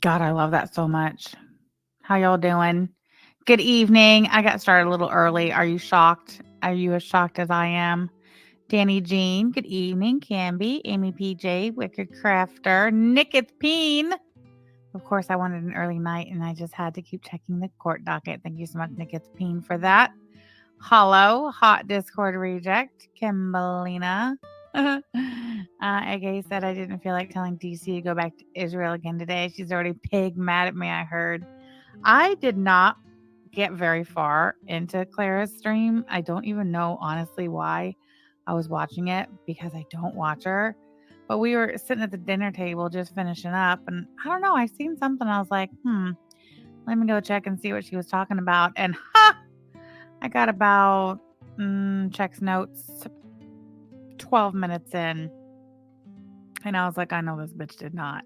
God, I love that so much. How y'all doing? Good evening. I got started a little early. Are you shocked? Are you as shocked as I am? Danny Jean, good evening. Camby, Amy PJ, Wicked Crafter, Nicketh Peen. Of course, I wanted an early night and I just had to keep checking the court docket. Thank you so much, Nicketh Peen, for that. Hollow, Hot Discord Reject, Kimbalina. AK said I didn't feel like telling DC to go back to Israel again today. She's already pig mad at me, I heard. I did not get very far into Clara's stream. I don't even know, honestly, why I was watching it because I don't watch her. But we were sitting at the dinner table just finishing up, and I don't know, I seen something. I was like, let me go check and see what she was talking about. And I got about checks notes 12 minutes in. And I was like, I know this bitch did not.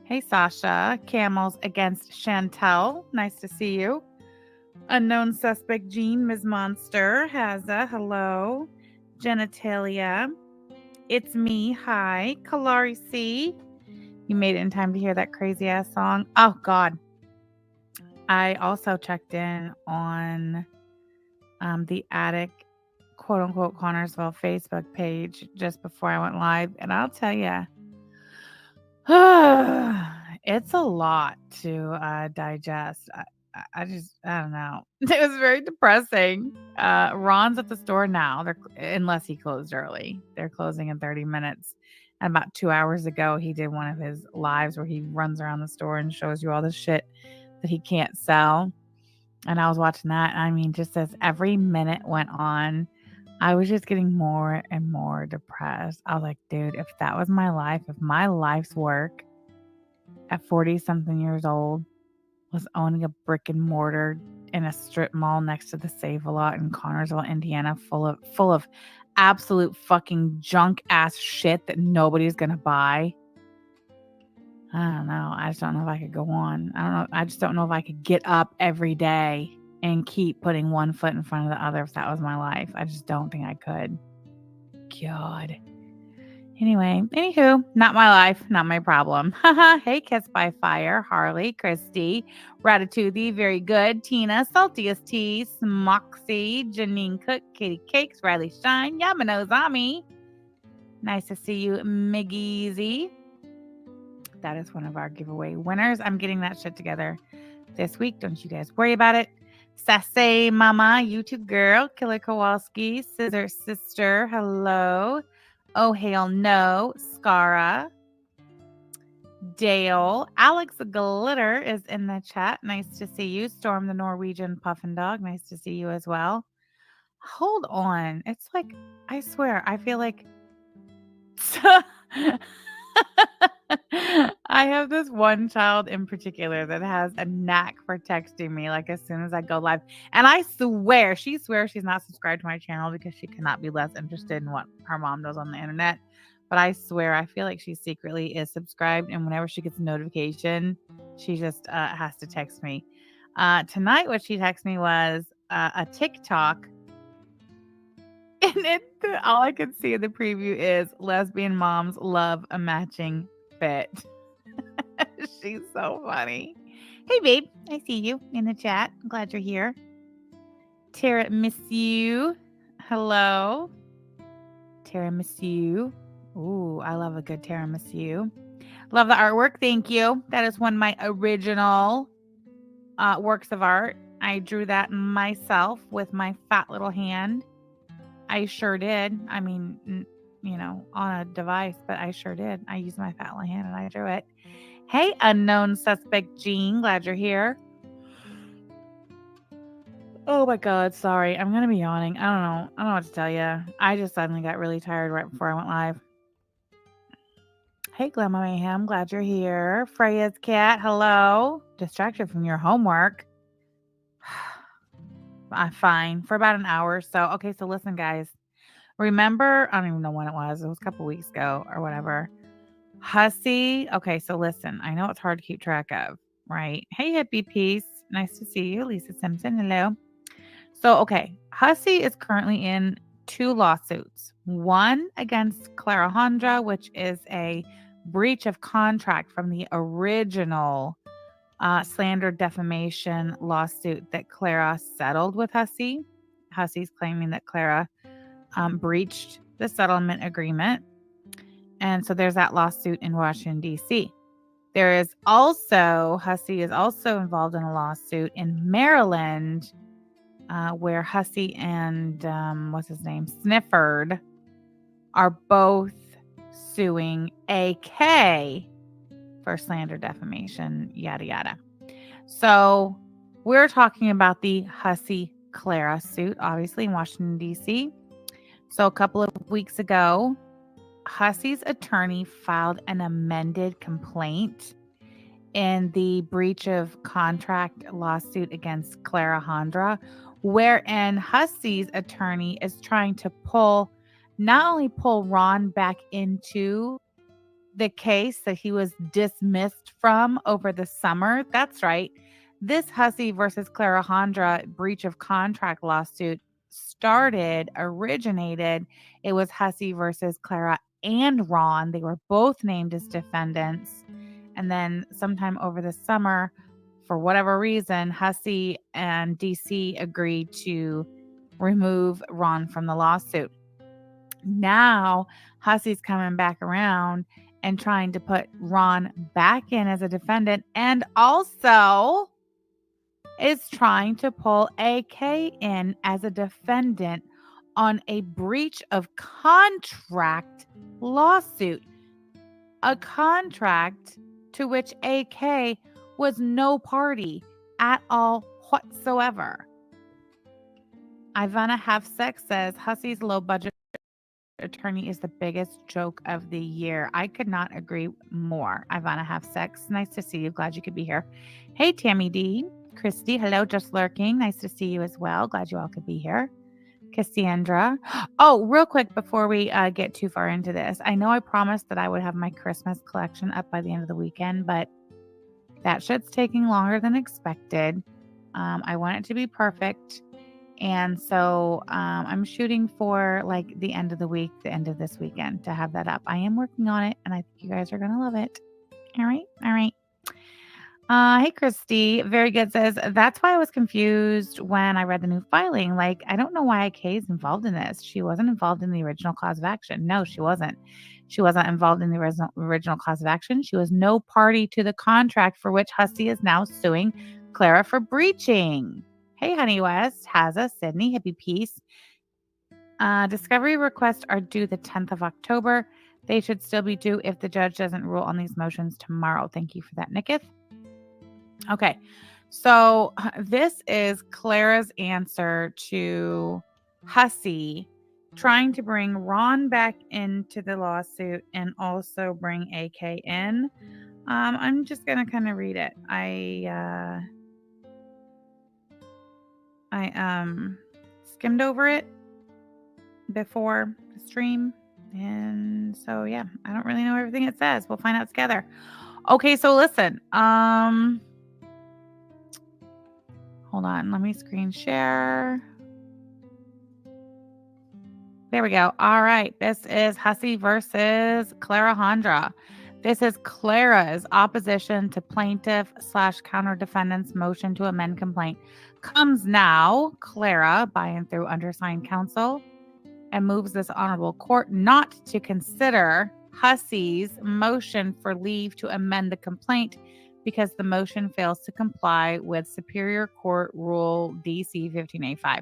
Hey, Sasha. Camels against Chantel. Nice to see you. Unknown suspect Jean, Ms. Monster. Haza, hello. Genitalia. It's me. Hi. Kalari C. You made it in time to hear that crazy ass song. Oh, God. I also checked in on the Attic, quote unquote, Connorsville Facebook page just before I went live. And I'll tell you, it's a lot to digest. I don't know. It was very depressing. Ron's at the store now. Unless he closed early. They're closing in 30 minutes. And about 2 hours ago, he did one of his lives where he runs around the store and shows you all the shit that he can't sell. And I was watching that. I mean, just as every minute went on, I was just getting more and more depressed. I was like, dude, if that was my life, if my life's work at 40 something years old was owning a brick and mortar in a strip mall next to the Save-A-Lot in Connorsville, Indiana, full of absolute fucking junk ass shit that nobody's gonna buy. I don't know. I just don't know if I could go on. I don't know. I just don't know if I could get up every day and keep putting one foot in front of the other if that was my life. I just don't think I could. God. Anyway, anywho, not my life, not my problem. Haha. Hey, Kiss by Fire, Harley, Christy, Ratatouille, very good. Tina, Saltiest Tea, Smoxy, Janine Cook, Katie Cakes, Riley Shine, Yamano Zami. Nice to see you, Miggy. That is one of our giveaway winners. I'm getting that shit together this week. Don't you guys worry about it. Sassy Mama, YouTube girl, Killer Kowalski, Scissor Sister, hello. Oh, hell no, Scara, Dale, Alex Glitter is in the chat. Nice to see you. Storm the Norwegian Puffin Dog, nice to see you as well. Hold on. It's like, I swear, I feel like I have this one child in particular that has a knack for texting me like as soon as I go live. And I swear, she swears she's not subscribed to my channel because she cannot be less interested in what her mom does on the internet. But I swear, I feel like she secretly is subscribed. And whenever she gets a notification, she just has to text me. Tonight, what she texted me was a TikTok. And all I could see in the preview is lesbian moms love a matching fit. She's so funny. Hey, babe. I see you in the chat. I'm glad you're here. Tara, miss you. Hello. Tara, miss you. Ooh, I love a good tiramisu. Love the artwork. Thank you. That is one of my original works of art. I drew that myself with my fat little hand. I sure did. I mean, on a device, but I sure did. I used my fat little hand and I drew it. Hey, unknown suspect Jean. Glad you're here. Oh my God. Sorry. I'm going to be yawning. I don't know what to tell you. I just suddenly got really tired right before I went live. Hey, Glamour Mayhem. Glad you're here. Freya's cat. Hello. Distracted from your homework. I'm fine for about an hour or so. Okay, so listen, guys. Remember, I don't even know when it was. It was a couple weeks ago or whatever. Hussy. Okay, so listen. I know it's hard to keep track of, right? Hey, Hippie Peace. Nice to see you. Lisa Simpson. Hello. So, okay. Hussy is currently in 2 lawsuits. One against CLARAJANDRA, which is a breach of contract from the original slander defamation lawsuit that Clara settled with Hussey. Hussey's claiming that Clara breached the settlement agreement. And so there's that lawsuit in Washington, D.C. There is also, Hussey is also involved in a lawsuit in Maryland where Hussey and, Snifford are both suing AK for slander, defamation, yada, yada. So we're talking about the Hussey-Clara suit, obviously in Washington, D.C. So a couple of weeks ago, Hussey's attorney filed an amended complaint in the breach of contract lawsuit against CLARAJANDRA, wherein Hussey's attorney is trying to not only pull Ron back into the case that he was dismissed from over the summer. That's right. This Hussey versus CLARAJANDRA breach of contract lawsuit originated. It was Hussey versus Clara and Ron. They were both named as defendants. And then sometime over the summer, for whatever reason, Hussey and DC agreed to remove Ron from the lawsuit. Now, Hussey's coming back around and trying to put Ron back in as a defendant, and also is trying to pull AK in as a defendant on a breach of contract lawsuit. A contract to which AK was no party at all whatsoever. Ivana Have Sex says Hussey's low budget attorney is the biggest joke of the year. I could not agree more. Ivana Have Sex. Nice to see you. Glad you could be here. Hey, Tammy D. Christy. Hello, just lurking. Nice to see you as well. Glad you all could be here. Cassandra. Oh, real quick before we get too far into this. I know I promised that I would have my Christmas collection up by the end of the weekend, but that shit's taking longer than expected. I want it to be perfect. And so I'm shooting for like the end of the week, the end of this weekend to have that up. I am working on it and I think you guys are going to love it. All right. All right. Hey, Christy. Very good. Says, that's why I was confused when I read the new filing. Like, I don't know why IK is involved in this. She wasn't involved in the original cause of action. No, she wasn't. She wasn't involved in the original cause of action. She was no party to the contract for which Hussey is now suing Clara for breaching. Hey, Honey West, Haza, Sydney, Hippie Peace. Discovery requests are due the 10th of October. They should still be due if the judge doesn't rule on these motions tomorrow. Thank you for that, Nicketh. Okay, so this is Clara's answer to Hussey trying to bring Ron back into the lawsuit and also bring AK in. I'm just going to kind of read it. I skimmed over it before the stream. And so, yeah, I don't really know everything it says. We'll find out together. Okay, so listen. Hold on. Let me screen share. There we go. All right. This is Hussey versus CLARAJANDRA. This is Clara's opposition to plaintiff/counter defendant's motion to amend complaint. Comes now, Clara, by and through undersigned counsel, and moves this honorable court not to consider Hussey's motion for leave to amend the complaint because the motion fails to comply with Superior Court Rule DC 15A5.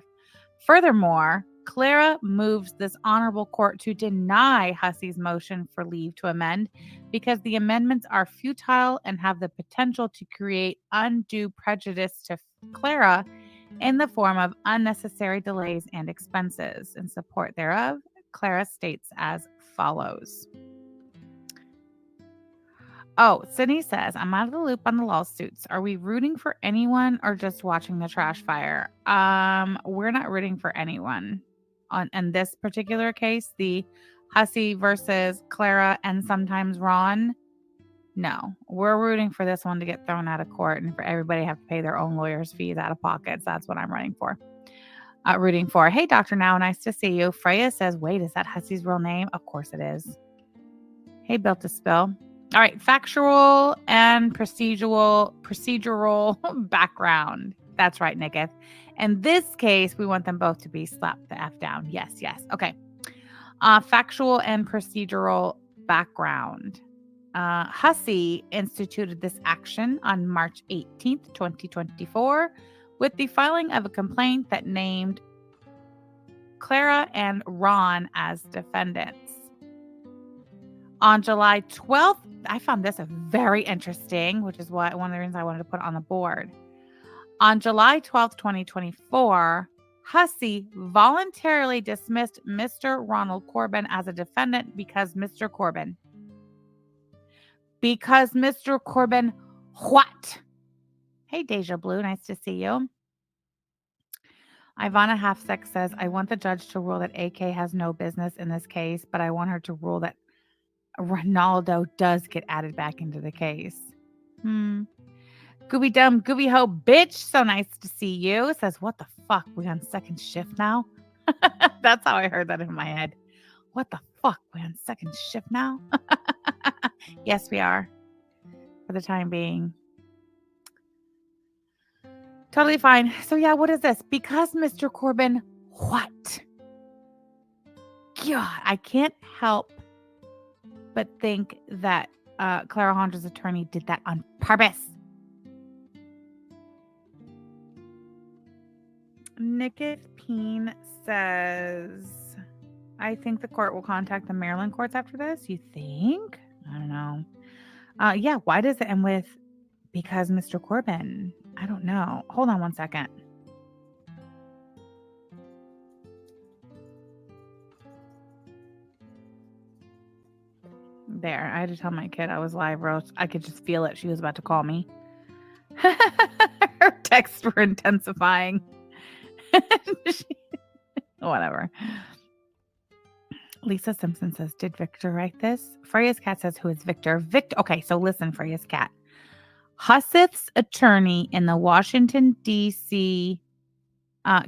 Furthermore, Clara moves this honorable court to deny Hussey's motion for leave to amend because the amendments are futile and have the potential to create undue prejudice to Clara in the form of unnecessary delays and expenses. In support thereof, Clara states as follows. Oh, Sydney says, I'm out of the loop on the lawsuits. Are we rooting for anyone or just watching the trash fire? We're not rooting for anyone. In this particular case, the Hussey versus Clara and sometimes Ron. No, we're rooting for this one to get thrown out of court and for everybody to have to pay their own lawyer's fees out of pockets. That's what I'm rooting for. Hey, Dr. Now, nice to see you. Freya says, wait, is that Hussey's real name? Of course it is. Hey, Built to Spill. All right, factual and procedural background. That's right, Nicketh. In this case, we want them both to be slapped the F down. Yes, yes. Okay. Factual and procedural background. Hussey instituted this action on March 18th, 2024, with the filing of a complaint that named Clara and Ron as defendants. On July 12th, I found this very interesting, which is one of the reasons I wanted to put it on the board. On July 12th, 2024, Hussey voluntarily dismissed Mr. Ronald Corbin as a defendant because Mr. Corbin what? Hey, Deja Blue, nice to see you. Ivana Halfsex says, I want the judge to rule that AK has no business in this case, but I want her to rule that Ronaldo does get added back into the case. Gooby dumb, gooby ho, bitch. So nice to see you. It says, what the fuck? We on second shift now? That's how I heard that in my head. What the fuck? We on second shift now? Yes, we are. For the time being. Totally fine. So yeah, what is this? Because Mr. Corbin, what? God, I can't help but think that Clarajandra's attorney did that on purpose. Nicketh Peen says, I think the court will contact the Maryland courts after this. You think? I don't know. Yeah, why does it end with because Mr. Corbin? I don't know. Hold on one second. There, I had to tell my kid I was live, Rose. I could just feel it. She was about to call me. Her texts were intensifying. Whatever. Lisa Simpson says, did Victor write this? Freya's cat says, who is Victor? Victor. Okay, so listen, Freya's cat. HUSSETH's attorney in the Washington, D.C.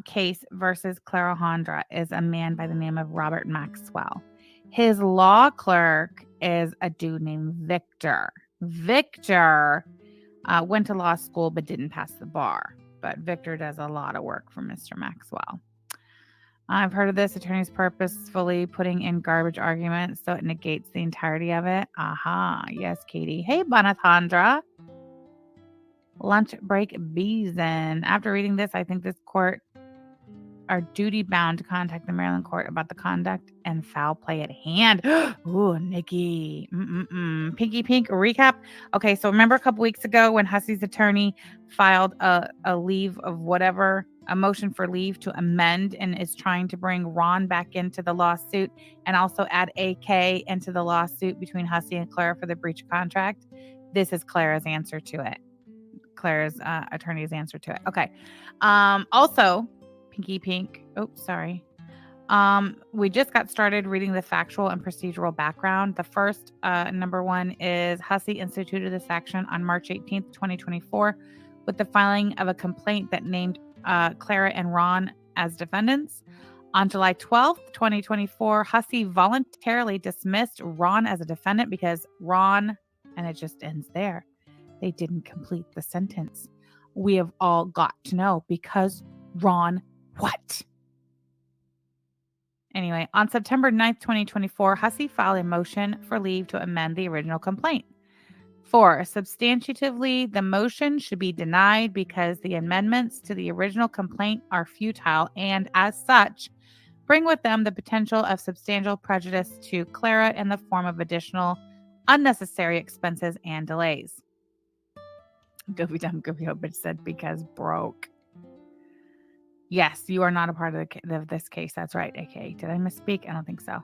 Case versus Clarajandra is a man by the name of Robert Maxwell. His law clerk is a dude named Victor. Victor went to law school but didn't pass the bar. But Victor does a lot of work for Mr. Maxwell. I've heard of this. Attorneys purposefully putting in garbage arguments so it negates the entirety of it. Aha. Yes, Katie. Hey, Bonathandra. Lunch break Beezen. After reading this, I think this court are duty bound to contact the Maryland court about the conduct and foul play at hand. Ooh, Nikki. Pinky Pink recap. Okay, so remember a couple weeks ago when Hussey's attorney filed a leave of whatever, a motion for leave to amend and is trying to bring Ron back into the lawsuit and also add AK into the lawsuit between Hussey and Clara for the breach of contract? This is Clara's answer to it. Clara's attorney's answer to it. Okay. Also, Pinky Pink. Oh, sorry. We just got started reading the factual and procedural background. The first, number one, is Hussey instituted this action on March 18th, 2024, with the filing of a complaint that named Clara and Ron as defendants. On July 12th, 2024, Hussey voluntarily dismissed Ron as a defendant because Ron, and it just ends there, they didn't complete the sentence. We have all got to know because Ron what? Anyway, on September 9th, 2024, Hussey filed a motion for leave to amend the original complaint. 4. Substantively, the motion should be denied because the amendments to the original complaint are futile and, as such, bring with them the potential of substantial prejudice to Clara in the form of additional unnecessary expenses and delays. Goofy dumb goofy ho bitch said because broke. Yes, you are not a part of this case. That's right, AK. Did I misspeak? I don't think so.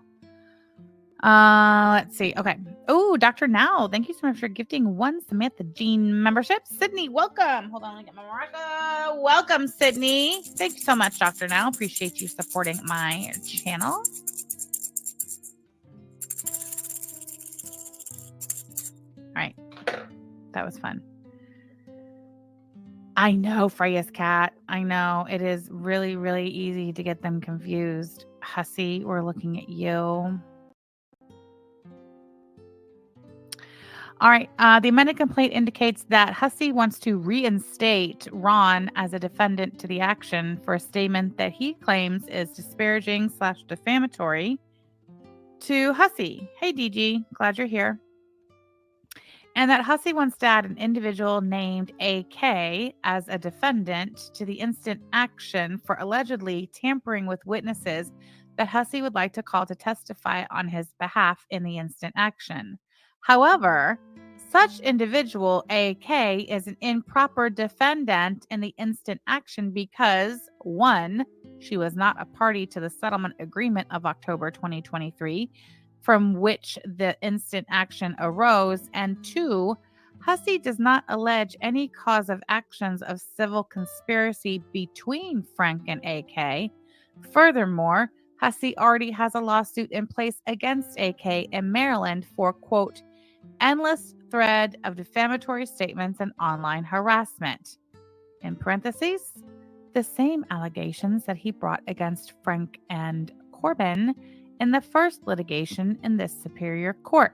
Let's see. Okay. Oh, Dr. Now, thank you so much for gifting one Samantha Jean membership. Sydney, welcome. Hold on, let me get my marker. Welcome, Sydney. Thank you so much, Dr. Now. Appreciate you supporting my channel. All right. That was fun. I know, Freya's cat. I know. It is really, really easy to get them confused. Hussey, we're looking at you. All right. The amended complaint indicates that Hussey wants to reinstate Ron as a defendant to the action for a statement that he claims is disparaging/defamatory to Hussey. Hey, DG, glad you're here. And that Hussey wants to add an individual named AK as a defendant to the instant action for allegedly tampering with witnesses that Hussey would like to call to testify on his behalf in the instant action. However, such individual AK is an improper defendant in the instant action because 1, she was not a party to the settlement agreement of October 2023, from which the instant action arose, and 2, Hussey does not allege any cause of actions of civil conspiracy between Frank and AK. Furthermore, Hussey already has a lawsuit in place against AK in Maryland for, quote, endless thread of defamatory statements and online harassment. In parentheses, the same allegations that he brought against Frank and Corbin in the first litigation in this superior court.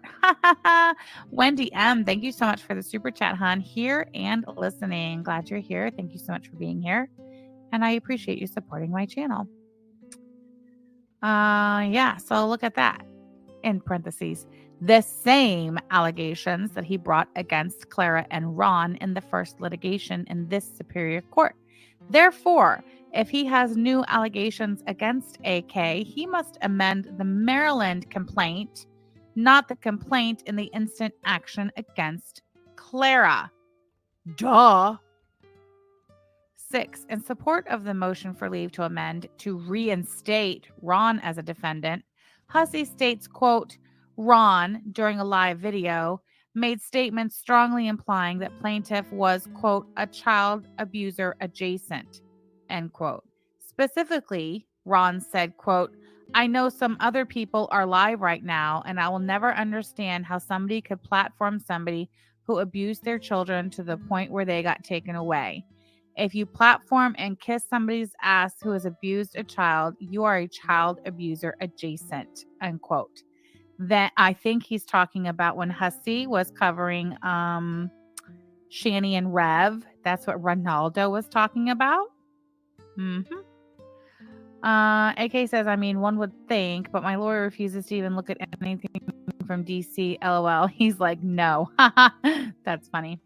Wendy M., thank you so much for the super chat, hon. Here and listening. Glad you're here. Thank you so much for being here. And I appreciate you supporting my channel. Yeah, so look at that. In parentheses, the same allegations that he brought against Clara and Ron in the first litigation in this superior court. Therefore, if he has new allegations against AK, he must amend the Maryland complaint, not the complaint in the instant action against Clara. Duh. 6, in support of the motion for leave to amend to reinstate Ron as a defendant, Hussey states, quote, Ron, during a live video, made statements strongly implying that plaintiff was, quote, a child abuser adjacent, end quote. Specifically, Ron said, quote, I know some other people are live right now, and I will never understand how somebody could platform somebody who abused their children to the point where they got taken away. If you platform and kiss somebody's ass who has abused a child, you are a child abuser adjacent, unquote. That I think he's talking about when Hussey was covering Shani and Rev. That's what Ronaldo was talking about. AK says, I mean, one would think, but my lawyer refuses to even look at anything from DC. LOL. He's like, no. That's funny.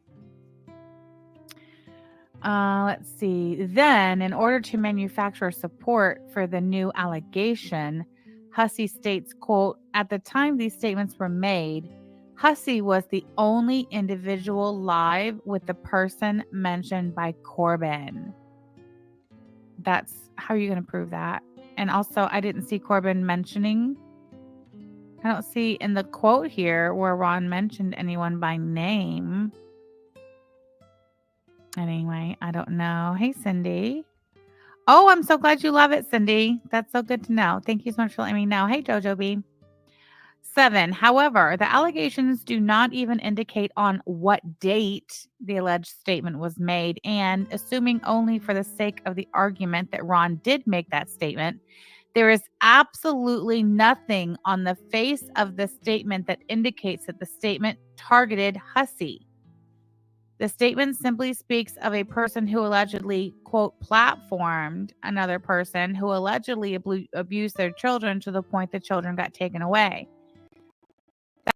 Let's see. Then, in order to manufacture support for the new allegation, Hussey states, quote, at the time these statements were made, Hussey was the only individual live with the person mentioned by Corbin. That's how are you going to prove that? And also, I didn't see Corbin mentioning. I don't see in the quote here where Ron mentioned anyone by name. Anyway, I don't know. Hey, Cindy. Oh, I'm so glad you love it, Cindy. That's so good to know. Thank you so much for letting me know. Hey, Jojo B. 7. However, the allegations do not even indicate on what date the alleged statement was made. And assuming only for the sake of the argument that Ron did make that statement, there is absolutely nothing on the face of the statement that indicates that the statement targeted Hussey. The statement simply speaks of a person who allegedly, quote, platformed another person who allegedly abused their children to the point the children got taken away.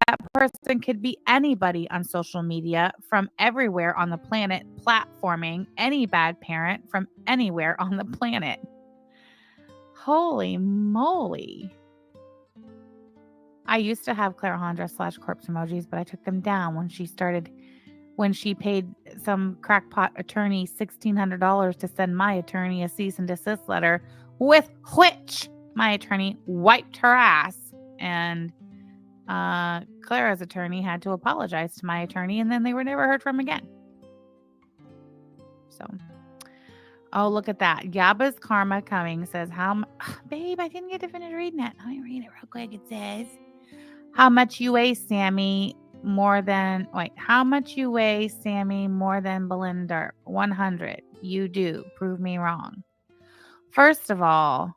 That person could be anybody on social media from everywhere on the planet, platforming any bad parent from anywhere on the planet. Holy moly. I used to have CLARAJANDRA / corpse emojis, but I took them down when she paid some crackpot attorney $1,600 to send my attorney a cease and desist letter, with which my attorney wiped her ass. And Clara's attorney had to apologize to my attorney, and then they were never heard from again. So, oh, look at that. Yaba's Karma Coming says, babe, I didn't get to finish reading it. Let me read it real quick. It says, how much you weigh, Sammy? How much you weigh, Sammy, more than Belinda? 100. You do. Prove me wrong. First of all,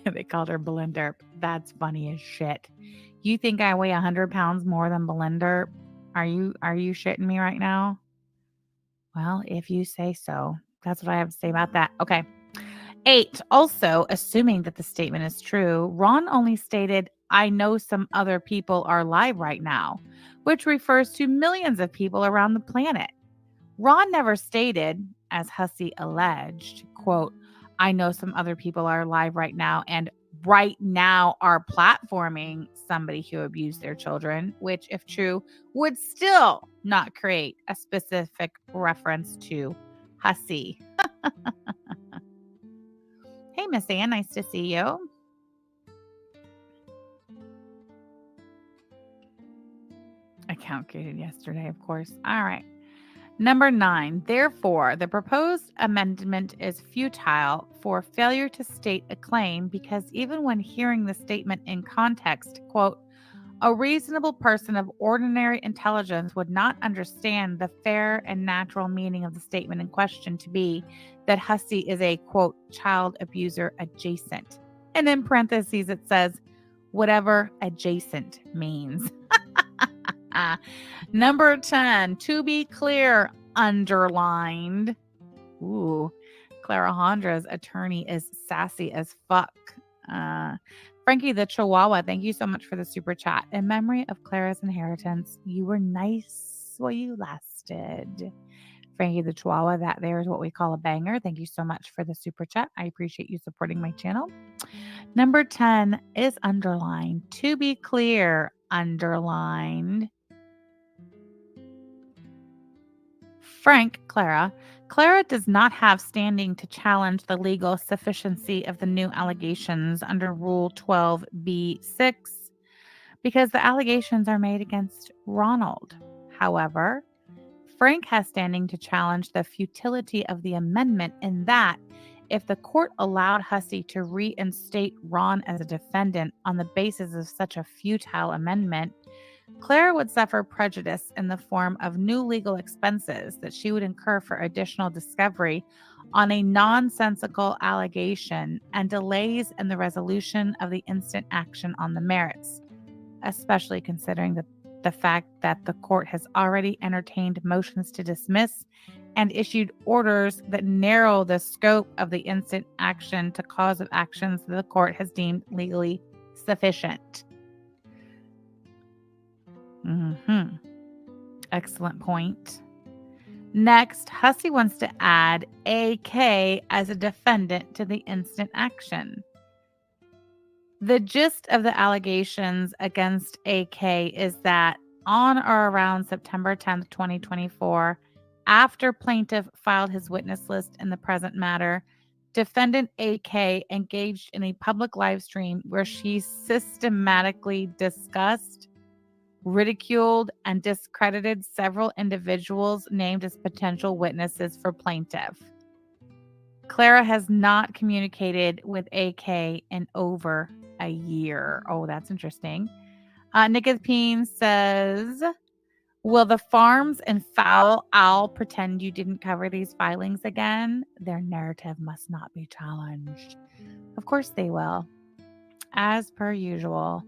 they called her Belinda. That's funny as shit. You think I weigh 100 pounds more than Belinda? Are you shitting me right now? Well, if you say so. That's what I have to say about that. Okay. 8. Also, assuming that the statement is true, Ron only stated, I know some other people are live right now, which refers to millions of people around the planet. Ron never stated, as Hussey alleged, quote, I know some other people are live right now and right now are platforming somebody who abused their children, which, if true, would still not create a specific reference to Hussey. Hey, Miss Ann, nice to see you. Account created yesterday, of course. All right. Number 9, therefore, the proposed amendment is futile for failure to state a claim because even when hearing the statement in context, quote, a reasonable person of ordinary intelligence would not understand the fair and natural meaning of the statement in question to be that Hussey is a, quote, child abuser adjacent. And in parentheses, it says, whatever adjacent means. Number 10, to be clear, underlined. Ooh, Clarajandra's attorney is sassy as fuck. Frankie the Chihuahua, thank you so much for the super chat. In memory of Clara's inheritance, you were nice while you lasted. Frankie the Chihuahua, that there is what we call a banger. Thank you so much for the super chat. I appreciate you supporting my channel. Number 10 is underlined. To be clear, underlined. Frank, Clara does not have standing to challenge the legal sufficiency of the new allegations under Rule 12b-6 because the allegations are made against Ronald. However, Frank has standing to challenge the futility of the amendment in that if the court allowed Hussey to reinstate Ron as a defendant on the basis of such a futile amendment, Clara would suffer prejudice in the form of new legal expenses that she would incur for additional discovery on a nonsensical allegation and delays in the resolution of the instant action on the merits, especially considering the fact that the court has already entertained motions to dismiss and issued orders that narrow the scope of the instant action to cause of actions that the court has deemed legally sufficient. Excellent point. Next, Hussey wants to add AK as a defendant to the instant action. The gist of the allegations against AK is that on or around September 10th, 2024, after plaintiff filed his witness list in the present matter, defendant AK engaged in a public live stream where she systematically discussed, ridiculed, and discredited several individuals named as potential witnesses for plaintiff. Clara has not communicated with AK in over a year. Oh, that's interesting. Nicotine says, will the Farms and Foul Owl pretend you didn't cover these filings again? Their narrative must not be challenged. Of course they will. As per usual.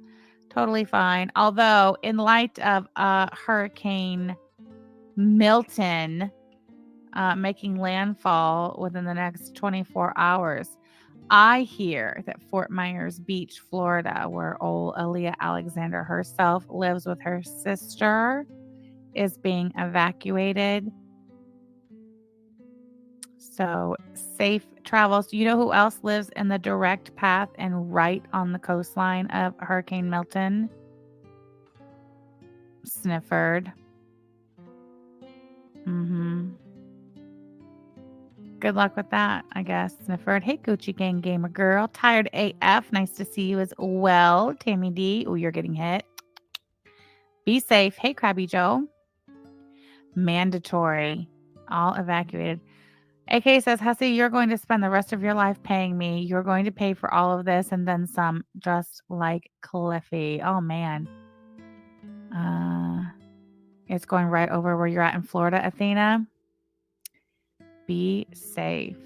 Totally fine. Although, in light of Hurricane Milton making landfall within the next 24 hours, I hear that Fort Myers Beach, Florida, where old Aaliyah Alexander herself lives with her sister, is being evacuated. So safe travels. You know who else lives in the direct path and right on the coastline of Hurricane Milton? Snifford. Good luck with that, I guess. Snifford. Hey, Gucci Gang Gamer Girl. Tired AF. Nice to see you as well. Tammy D. Oh, you're getting hit. Be safe. Hey, Krabby Joe. Mandatory. All evacuated. AK says, Hussey, you're going to spend the rest of your life paying me. You're going to pay for all of this and then some, just like Cliffy. Oh, man. It's going right over where you're at in Florida, Athena. Be safe.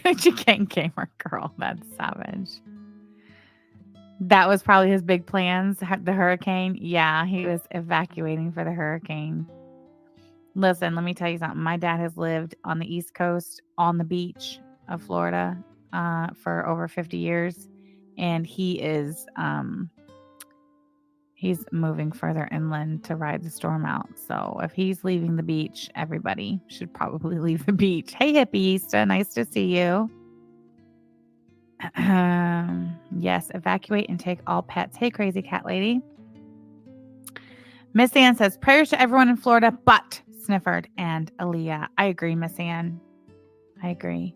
Gucci Gang Gamer Girl. That's savage. That was probably his big plans, the hurricane. Yeah, he was evacuating for the hurricane. Listen, let me tell you something. My dad has lived on the East Coast on the beach of Florida for over 50 years. And he's moving further inland to ride the storm out. So if he's leaving the beach, everybody should probably leave the beach. Hey, Hippieista, nice to see you. Yes, evacuate and take all pets. Hey, crazy cat lady. Miss Ann says, prayers to everyone in Florida, but Snifford and Aaliyah. I agree, Miss Ann. I agree.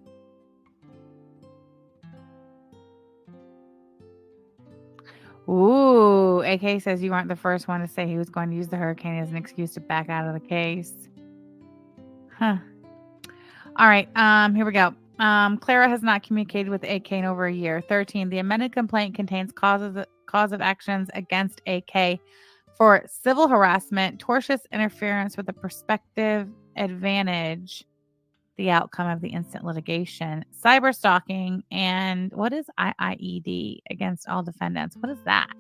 Ooh, AK says you weren't the first one to say he was going to use the hurricane as an excuse to back out of the case. Huh. All right, here we go. Clara has not communicated with AK in over a year. 13. The amended complaint contains cause of actions against AK for civil harassment, tortious interference with a prospective advantage, the outcome of the instant litigation, cyber stalking, and what is IIED against all defendants? What is that?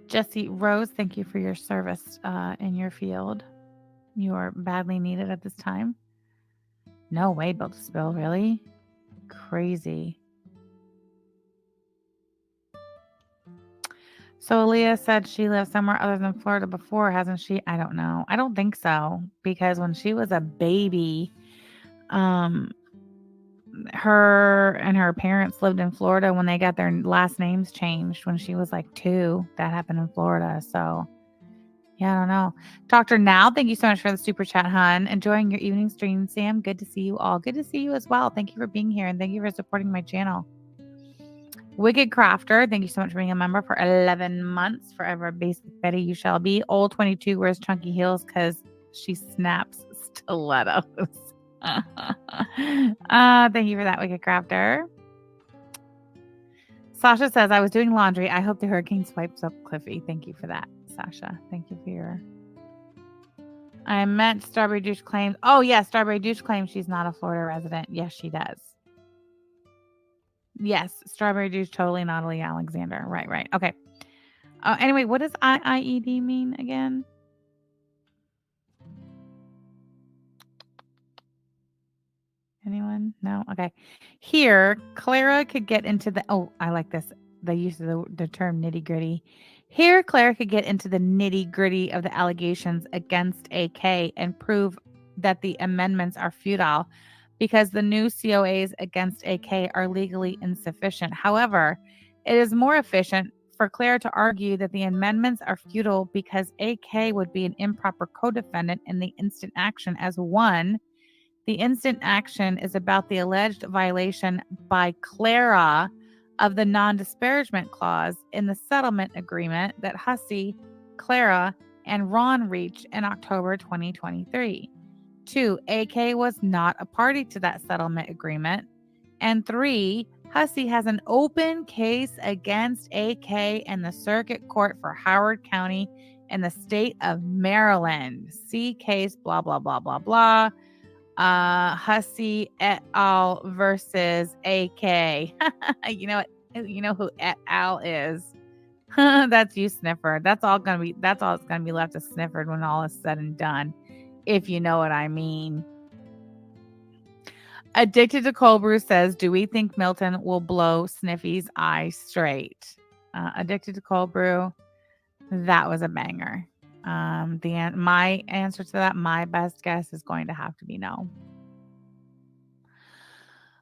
Jesse Rose, thank you for your service in your field. You are badly needed at this time. No way, Bill to Spill, really? Crazy. So Aaliyah said she lived somewhere other than Florida before, hasn't she? I don't know. I don't think so, because when she was a baby, her and her parents lived in Florida when they got their last names changed when she was like 2. That happened in Florida. So yeah, I don't know. Dr. Now, thank you so much for the super chat, hun. Enjoying your evening stream, Sam. Good to see you all. Good to see you as well. Thank you for being here and thank you for supporting my channel. Wicked Crafter, thank you so much for being a member for 11 months. Forever basic Betty, you shall be. Old 22 wears chunky heels because she snaps stilettos. Thank you for that, Wicked Crafter. Sasha says, I was doing laundry. I hope the hurricane swipes up Cliffy. Thank you for that, Sasha. Thank you for your... I meant Strawberry Douche claims... Oh, yeah, Strawberry Douche claims she's not a Florida resident. Yes, she does. Yes, Strawberry Douche, totally not Lee Alexander. Right. Okay. Anyway, what does IIED mean again? Anyone? No? Okay. Here, Clara could get into the... Oh, I like this. The use of the term nitty-gritty. Here, Clara could get into the nitty-gritty of the allegations against AK and prove that the amendments are futile because the new COAs against AK are legally insufficient. However, it is more efficient for Clara to argue that the amendments are futile because AK would be an improper co-defendant in the instant action as one. The instant action is about the alleged violation by Clara of the non-disparagement clause in the settlement agreement that Hussey, Clara, and Ron reached in October 2023. 2. AK was not a party to that settlement agreement. And 3. Hussey has an open case against AK in the Circuit Court for Howard County in the state of Maryland. See case blah, blah, blah, blah, blah. Hussey et al. Versus AK. You know who et al. Is. That's you, Snifford. That's all it's gonna be left to Snifford when all is said and done. If you know what I mean. Addicted to Cold Brew says, do we think Milton will blow Sniffy's eye straight? Addicted to Cold Brew. That was a banger. My answer to that, my best guess is going to have to be no.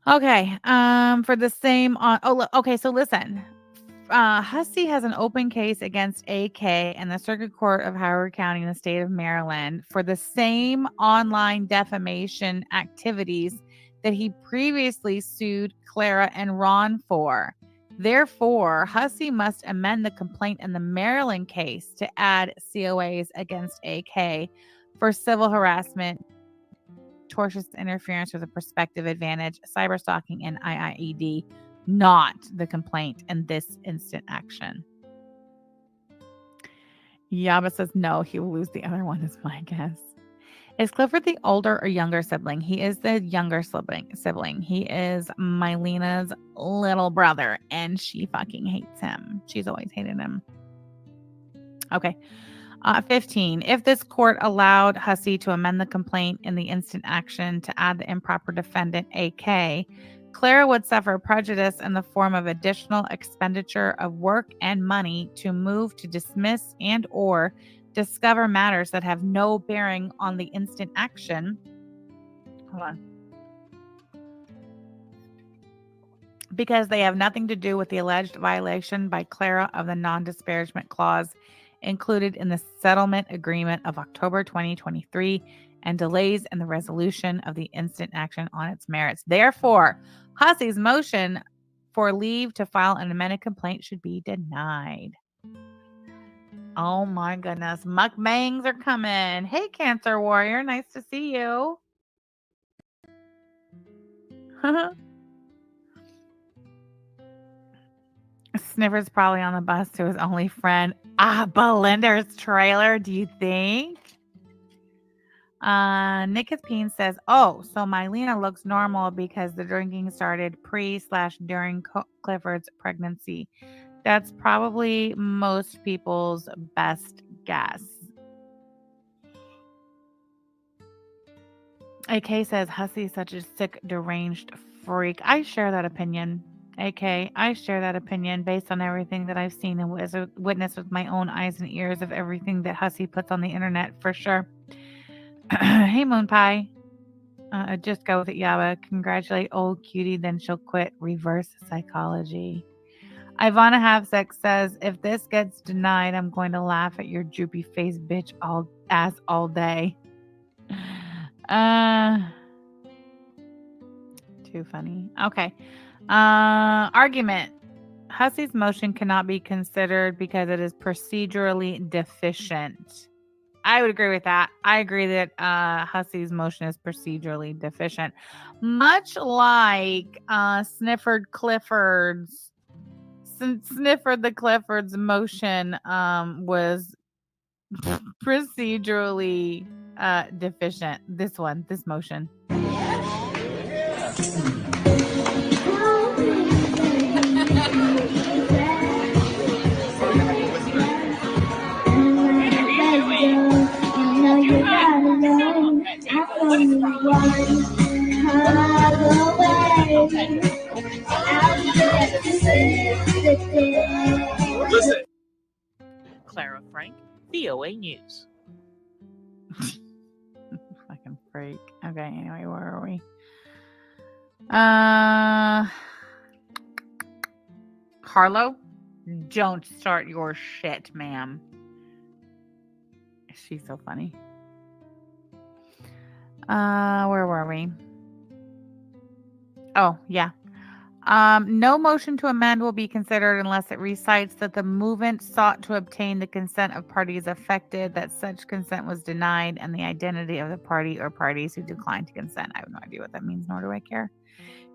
Okay. For the same on. Okay. So listen, Hussey has an open case against AK in the Circuit Court of Howard County in the state of Maryland for the same online defamation activities that he previously sued Clara and Ron for. Therefore, Hussey must amend the complaint in the Maryland case to add COAs against AK for civil harassment, tortious interference with a prospective advantage, cyber stalking, and IIED, not the complaint in this instant action. Yaba says no, he will lose the other one is my guess. Is Clifford the older or younger sibling? He is the younger sibling. He is Mylena's little brother, and she fucking hates him. She's always hated him. Okay. 15. If this court allowed Hussey to amend the complaint in the instant action to add the improper defendant, AK, Clara would suffer prejudice in the form of additional expenditure of work and money to move to dismiss and or discover matters that have no bearing on the instant action. Hold on. Because they have nothing to do with the alleged violation by Clara of the non-disparagement clause included in the settlement agreement of October 2023 and delays in the resolution of the instant action on its merits. Therefore, Hussey's motion for leave to file an amended complaint should be denied. Oh my goodness. Mukbangs are coming. Hey, Cancer Warrior. Nice to see you. Sniffer's probably on the bus to his only friend. Belinda's trailer, do you think? Nicotine says, oh, so Mylena looks normal because the drinking started pre/during Clifford's pregnancy. That's probably most people's best guess. AK says, Hussey is such a sick, deranged freak. I share that opinion. AK, I share that opinion based on everything that I've seen and witnessed with my own eyes and ears of everything that Hussey puts on the internet, for sure. Hey, Moon Pie. Just go with it, Yaba. Congratulate old cutie, then she'll quit. Reverse psychology. Ivana Havsek says, if this gets denied, I'm going to laugh at your droopy face bitch all day. Too funny. Okay. Argument. Hussey's motion cannot be considered because it is procedurally deficient. I would agree with that. I agree that Hussey's motion is procedurally deficient. Much like Sniffer the Clifford's motion was procedurally deficient. This motion. Listen. Clara Frank, VOA News. Fucking freak. Okay, anyway, where are we? Harlow, don't start your shit, ma'am. She's so funny. Where were we? Oh, yeah. No motion to amend will be considered unless it recites that the movement sought to obtain the consent of parties affected, that such consent was denied, and the identity of the party or parties who declined to consent. I have no idea what that means, nor do I care.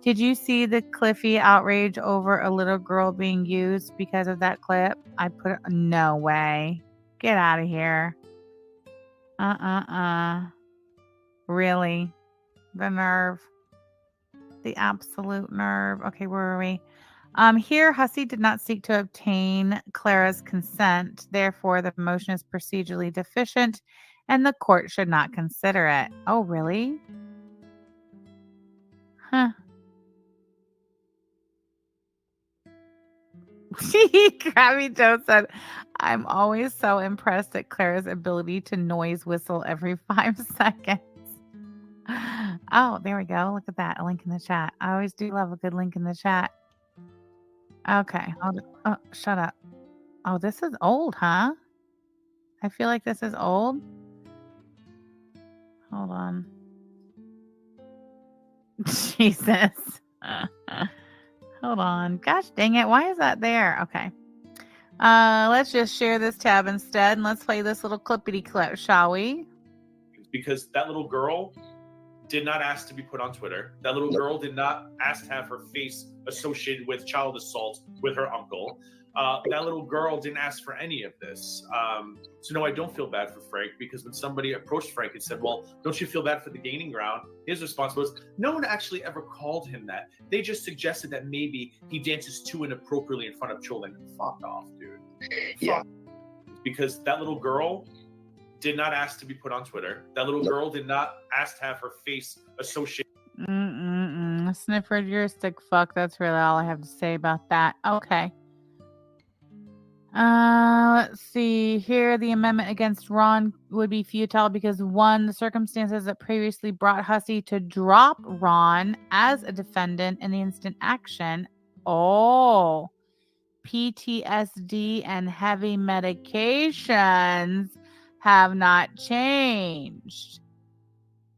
Did you see the Cliffy outrage over a little girl being used because of that clip? I put it, no way. Get out of here. Really? The nerve. The absolute nerve. Okay, where are we? Here, Hussey did not seek to obtain Clara's consent. Therefore, the motion is procedurally deficient and the court should not consider it. Oh, really? Huh. Krabby Joe said, I'm always so impressed at Clara's ability to noise whistle every 5 seconds. Oh, there we go. Look at that. A link in the chat. I always do love a good link in the chat. Okay. Oh, shut up. Oh, this is old, huh? I feel like this is old. Hold on. Jesus. Hold on. Gosh dang it. Why is that there? Okay. Let's just share this tab instead and let's play this little clippity clip, shall we? Because that little girl did not ask to be put on Twitter. That little girl did not ask to have her face associated with child assault with her uncle. That little girl didn't ask for any of this. So no, I don't feel bad for Frank, because when somebody approached Frank and said, well, don't you feel bad for the gaining ground? His response was, no one actually ever called him that. They just suggested that maybe he dances too inappropriately in front of children. Fuck off, dude. Yeah. Because that little girl did not ask to be put on Twitter. That little girl did not ask to have her face associated. Sniffer, you're a sick fuck. That's really all I have to say about that. Okay. Let's see here. The amendment against Ron would be futile because, one, the circumstances that previously brought Hussey to drop Ron as a defendant in the instant action. Oh, PTSD and heavy medications have not changed.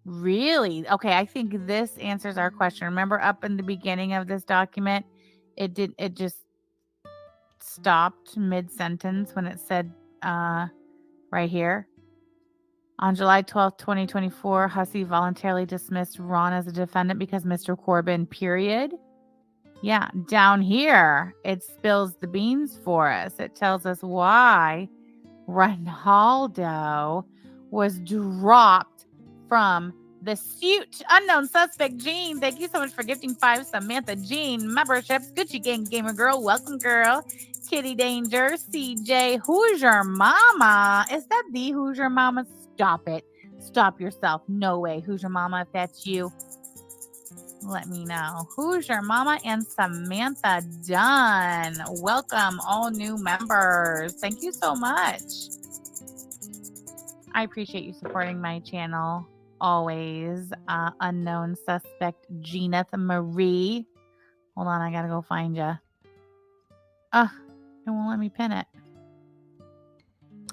Really? Okay, I think this answers our question. Remember up in the beginning of this document, it just stopped mid-sentence when it said right here. On July 12th, 2024, Hussey voluntarily dismissed Ron as a defendant because Mr. Corbin, period. Yeah, down here, it spills the beans for us. It tells us why Ronaldo was dropped from the suit. Unknown suspect, Jean. Thank you so much for gifting 5 Samantha Jean memberships. Gucci Gang Gamer Girl. Welcome, girl. Kitty Danger. CJ. Who's your mama? Is that the Who's your mama? Stop it. Stop yourself. No way. Who's your mama? If that's you, let me know. Who's your mama? And Samantha Dunn. Welcome, all new members. Thank you so much. I appreciate you supporting my channel always. Unknown suspect, Geneth Marie. Hold on, I gotta go find you. It won't let me pin it.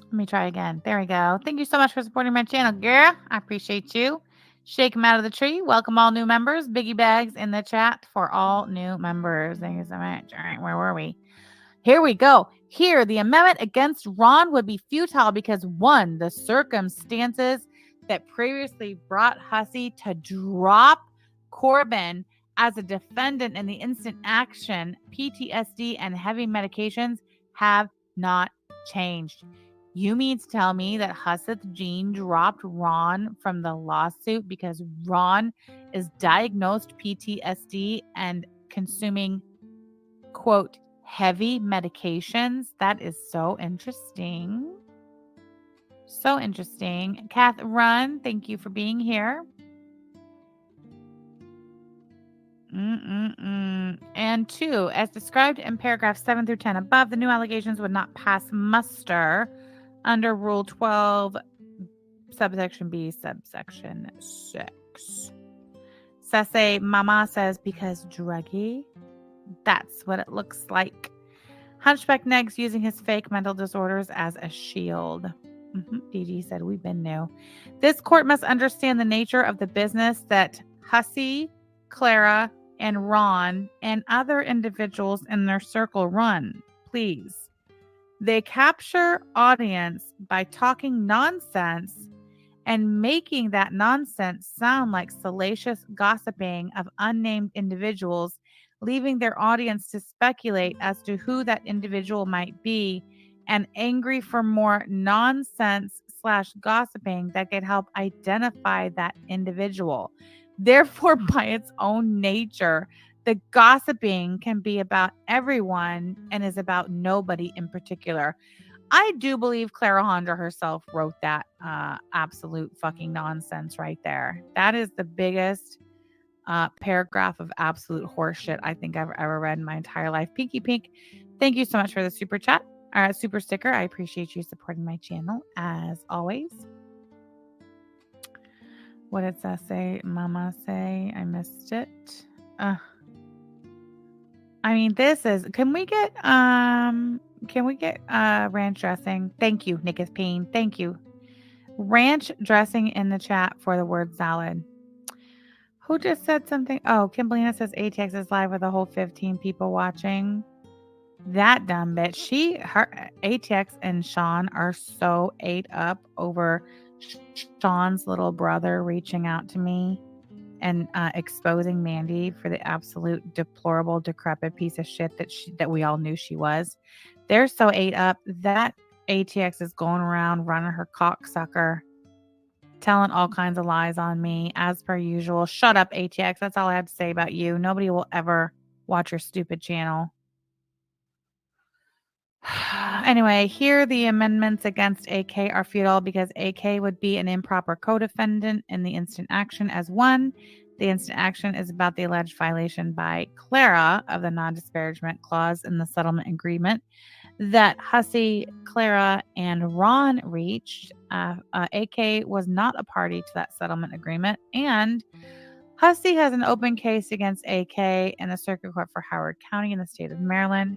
Let me try again. There we go. Thank you so much for supporting my channel, girl. I appreciate you. Shake them out of the tree. Welcome all new members. Biggie bags in the chat for all new members. Thank you so much. All right, where were we? Here we go. Here, the amendment against Ron would be futile because, one, the circumstances that previously brought Hussey to drop Corbin as a defendant in the instant action, PTSD, and heavy medications have not changed. You mean to tell me that HUSSETH Jean dropped Ron from the lawsuit because Ron is diagnosed PTSD and consuming, quote, heavy medications? That is so interesting. So interesting. Kath Run, thank you for being here. And 2, as described in paragraphs 7 through 10 above, the new allegations would not pass muster under Rule 12, subsection B, subsection 6. Sese Mama says, because druggy. That's what it looks like. Hunchback Negs using his fake mental disorders as a shield. DG said, we've been new. This court must understand the nature of the business that Hussey, Clara, and Ron and other individuals in their circle run. Please. They capture audience by talking nonsense and making that nonsense sound like salacious gossiping of unnamed individuals, leaving their audience to speculate as to who that individual might be, and angry for more nonsense/gossiping that could help identify that individual. Therefore, by its own nature, the gossiping can be about everyone and is about nobody in particular. I do believe Clarajandra herself wrote that absolute fucking nonsense right there. That is the biggest paragraph of absolute horseshit I think I've ever read in my entire life. Pinky Pink, thank you so much for the super chat, super sticker. I appreciate you supporting my channel as always. What did that say? Mama say? I missed it. I mean, this is. Can we get ranch dressing? Thank you, Nicketh Payne. Thank you. Ranch dressing in the chat for the word salad. Who just said something? Oh, Kimberlina says ATX is live with a whole 15 people watching. That dumb bitch. Her ATX and Sean are so ate up over Sean's little brother reaching out to me and exposing Mandy for the absolute deplorable, decrepit piece of shit that we all knew she was. They're so ate up that ATX is going around running her cocksucker, telling all kinds of lies on me as per usual. Shut up, ATX. That's all I have to say about you. Nobody will ever watch your stupid channel. Anyway, here the amendments against AK are futile because AK would be an improper co-defendant in the instant action as one. The instant action is about the alleged violation by Clara of the non-disparagement clause in the settlement agreement that Hussey, Clara, and Ron reached. AK was not a party to that settlement agreement, and Hussey has an open case against AK in the Circuit Court for Howard County in the state of Maryland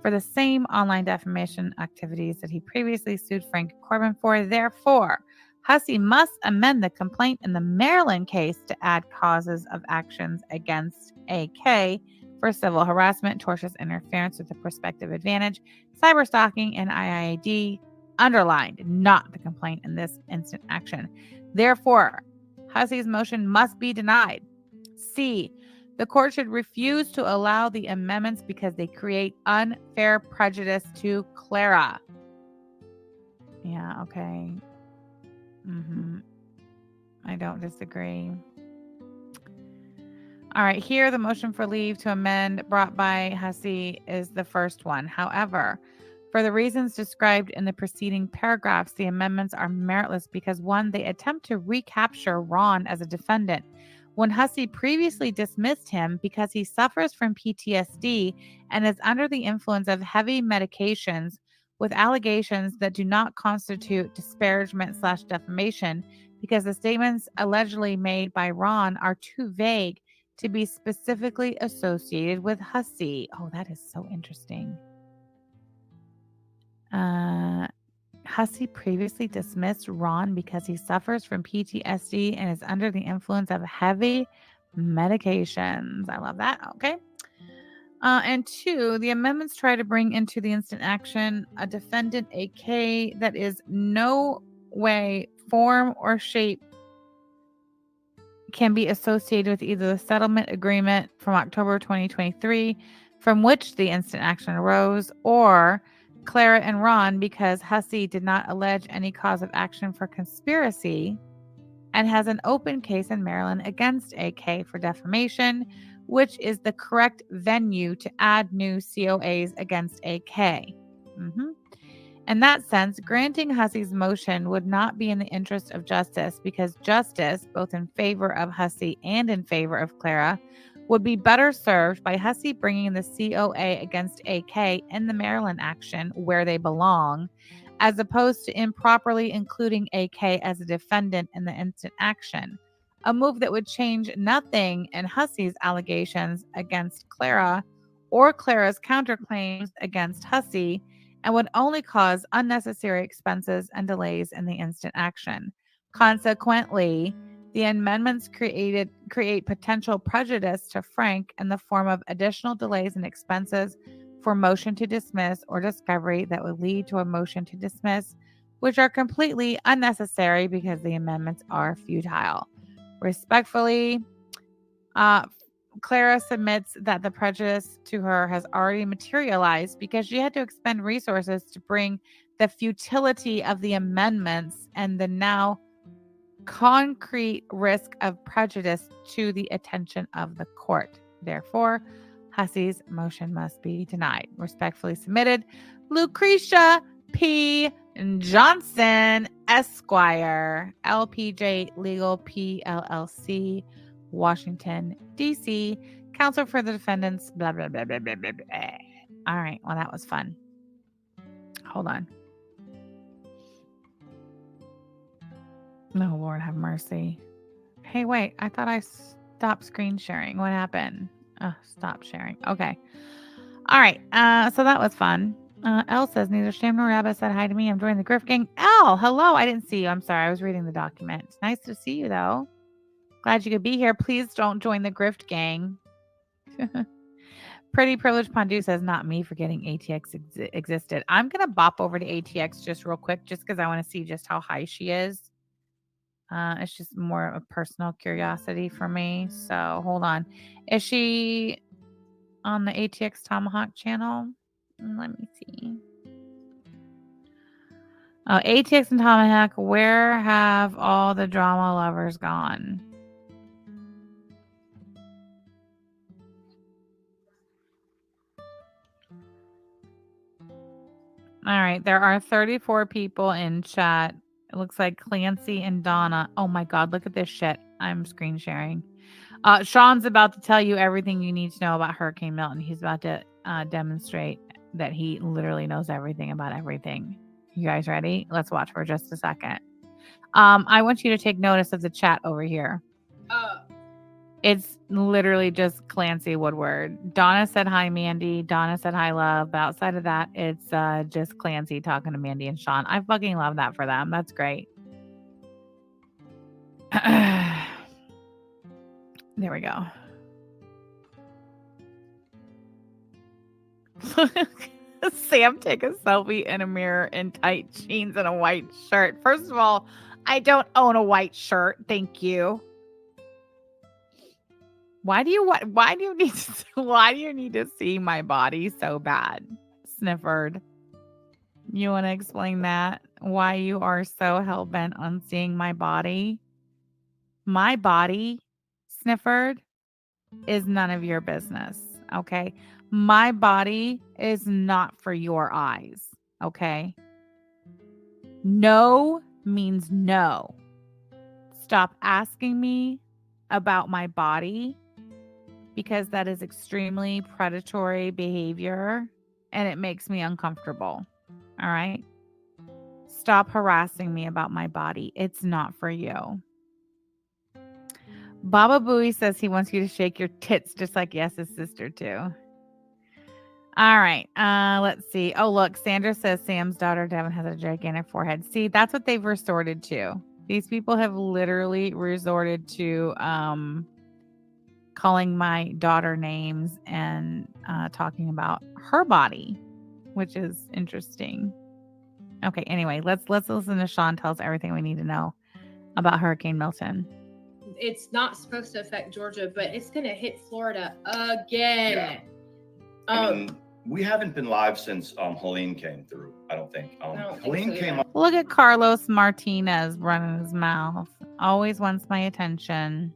for the same online defamation activities that he previously sued Frank Corbin for. Therefore, Hussey must amend the complaint in the Maryland case to add causes of actions against AK for civil harassment, tortious interference with the prospective advantage, cyberstalking, and IIAD, underlined, not the complaint in this instant action. Therefore, Hussey's motion must be denied. C. The court should refuse to allow the amendments because they create unfair prejudice to Clara. Yeah, okay. I don't disagree. All right, here the motion for leave to amend brought by Hussey is the first one. However, for the reasons described in the preceding paragraphs, the amendments are meritless because, one, they attempt to recapture Ron as a defendant when Hussey previously dismissed him because he suffers from PTSD and is under the influence of heavy medications with allegations that do not constitute disparagement/defamation because the statements allegedly made by Ron are too vague to be specifically associated with Hussey. Oh, that is so interesting. Hussey previously dismissed Ron because he suffers from PTSD and is under the influence of heavy medications. I love that. Okay. And two, the amendments try to bring into the instant action a defendant, AK, that is no way, form, or shape can be associated with either the settlement agreement from October 2023, from which the instant action arose, or Clara and Ron, because Hussey did not allege any cause of action for conspiracy and has an open case in Maryland against AK for defamation, which is the correct venue to add new COAs against AK. In that sense, granting Hussey's motion would not be in the interest of justice because justice, both in favor of Hussey and in favor of Clara, would be better served by Hussey bringing the COA against AK in the Maryland action where they belong, as opposed to improperly including AK as a defendant in the instant action, a move that would change nothing in Hussey's allegations against Clara or Clara's counterclaims against Hussey, and would only cause unnecessary expenses and delays in the instant action. Consequently, the amendments create potential prejudice to Frank in the form of additional delays and expenses for motion to dismiss or discovery that would lead to a motion to dismiss, which are completely unnecessary because the amendments are futile. Respectfully, Clara submits that the prejudice to her has already materialized because she had to expend resources to bring the futility of the amendments and the now concrete risk of prejudice to the attention of the court. Therefore, Hussey's motion must be denied. Respectfully submitted, Lucretia P. Johnson, Esquire, LPJ Legal PLLC, Washington, D.C., counsel for the defendants, blah, blah, blah, blah, blah, blah, blah. All right. Well, that was fun. Hold on. No, Lord have mercy. Hey, wait. I thought I stopped screen sharing. What happened? Stop sharing. Okay. All right. So that was fun. Elle says, neither Sham nor Rabbit said hi to me. I'm joining the Grift Gang. Elle, hello. I didn't see you. I'm sorry. I was reading the document. It's nice to see you, though. Glad you could be here. Please don't join the Grift Gang. Pretty Privileged Pondu says, not me forgetting ATX existed. I'm going to bop over to ATX just real quick, just because I want to see just how high she is. It's just more of a personal curiosity for me. So hold on. Is she on the ATX Tomahawk channel? Let me see. Oh, ATX and Tomahawk, where have all the drama lovers gone? All right, there are 34 people in chat. It looks like Clancy and Donna. Oh my God, look at this shit. I'm screen sharing. Sean's about to tell you everything you need to know about Hurricane Milton. He's about to demonstrate that he literally knows everything about everything. You guys ready? Let's watch for just a second. I want you to take notice of the chat over here. It's literally just Clancy Woodward. Donna said hi, Mandy. Donna said hi, love. But outside of that, it's just Clancy talking to Mandy and Sean. I fucking love that for them. That's great. There we go. Sam, take a selfie in a mirror in tight jeans and a white shirt. First of all, I don't own a white shirt. Thank you. Why do you need to see my body so bad, Snifford? You want to explain that? Why you are so hell-bent on seeing my body? My body, Snifford, is none of your business, okay? My body is not for your eyes, okay? No means no. Stop asking me about my body, because that is extremely predatory behavior and it makes me uncomfortable. All right? Stop harassing me about my body. It's not for you. Baba Booey says he wants you to shake your tits just like Yes's sister too. All right. Let's see. Oh, look. Sandra says Sam's daughter Devin has a gigantic forehead. See, that's what they've resorted to. These people have literally resorted to calling my daughter names and talking about her body, which is interesting. Okay, anyway, let's listen to Sean tell us everything we need to know about Hurricane Milton. It's not supposed to affect Georgia, but it's going to hit Florida again. Yeah. I mean, we haven't been live since Helene came through, I don't think. Helene came up. Look at Carlos Martinez running his mouth. Always wants my attention.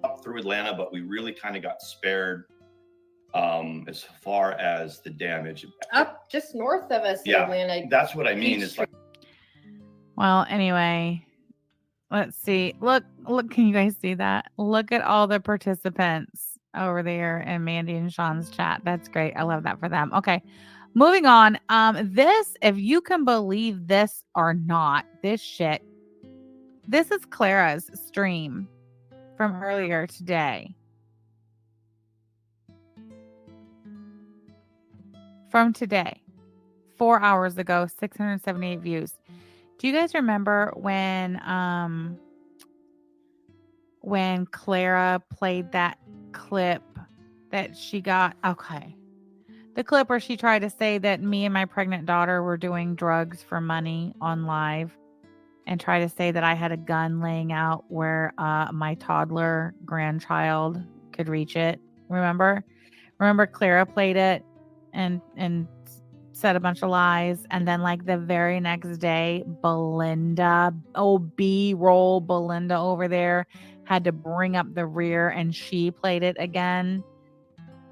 Up through Atlanta, but we really kind of got spared as far as the damage. Up just north of us in Atlanta. That's what I mean. It's like, well, anyway, let's see. Look, can you guys see that? Look at all the participants over there in Mandy and Sean's chat. That's great. I love that for them. Okay. Moving on. This, if you can believe this or not, this shit. This is Clara's stream from earlier today. From today. 4 hours ago, 678 views. Do you guys remember when Clara played that clip that she got? Okay. The clip where she tried to say that me and my pregnant daughter were doing drugs for money on live and try to say that I had a gun laying out where my toddler grandchild could reach it. Remember Clara played it and said a bunch of lies. And then like the very next day, B-roll Belinda over there had to bring up the rear and she played it again.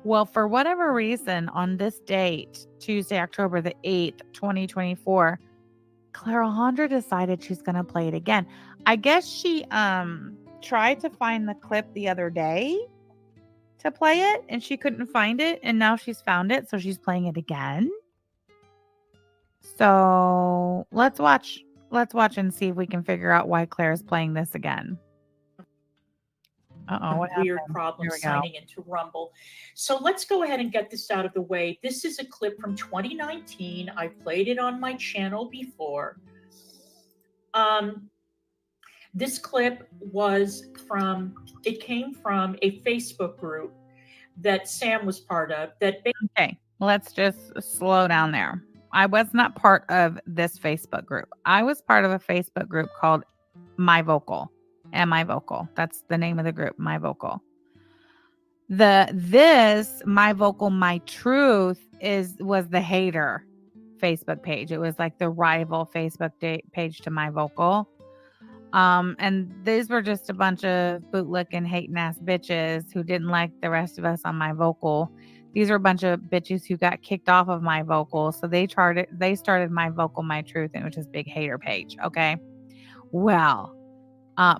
Well, for whatever reason, on this date, Tuesday, October the 8th, 2024, CLARAJANDRA decided she's going to play it again. I guess she tried to find the clip the other day to play it and she couldn't find it. And now she's found it. So she's playing it again. So let's watch and see if we can figure out why Claire's playing this again. What weird happened? problem signing into Rumble. So let's go ahead and get this out of the way. This is a clip from 2019. I played it on my channel before. This clip came from a Facebook group that Sam was part of. Okay, let's just slow down there. I was not part of this Facebook group. I was part of a Facebook group called My Vocal. My Vocal. That's the name of the group, My Vocal. This My Vocal, My Truth was the hater Facebook page. It was like the rival Facebook page to My Vocal. And these were just a bunch of bootlicking, hating ass bitches who didn't like the rest of us on My Vocal. These were a bunch of bitches who got kicked off of My Vocal. So they started My Vocal, My Truth, and which is big hater page. Okay. Well,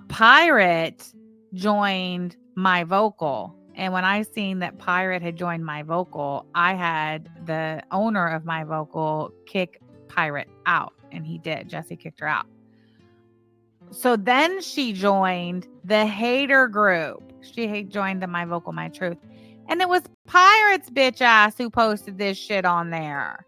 Pirate joined My Vocal. And when I seen that Pirate had joined My Vocal, I had the owner of My Vocal kick Pirate out. And he did. Jesse kicked her out. So then she joined the hater group. She joined the My Vocal, My Truth. And it was Pirate's bitch ass who posted this shit on there.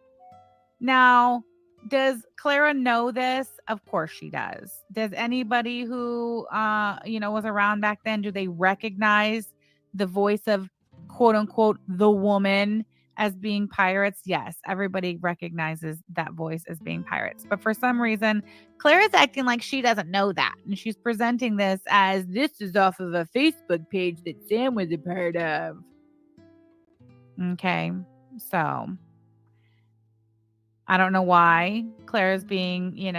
Now, does Clara know this? Of course she does. Does anybody who, was around back then, do they recognize the voice of quote unquote the woman as being Pirates? Yes, everybody recognizes that voice as being Pirates. But for some reason, Clara's acting like she doesn't know that. And she's presenting this as this is off of a Facebook page that Sam was a part of. Okay, so I don't know why Clara's being, I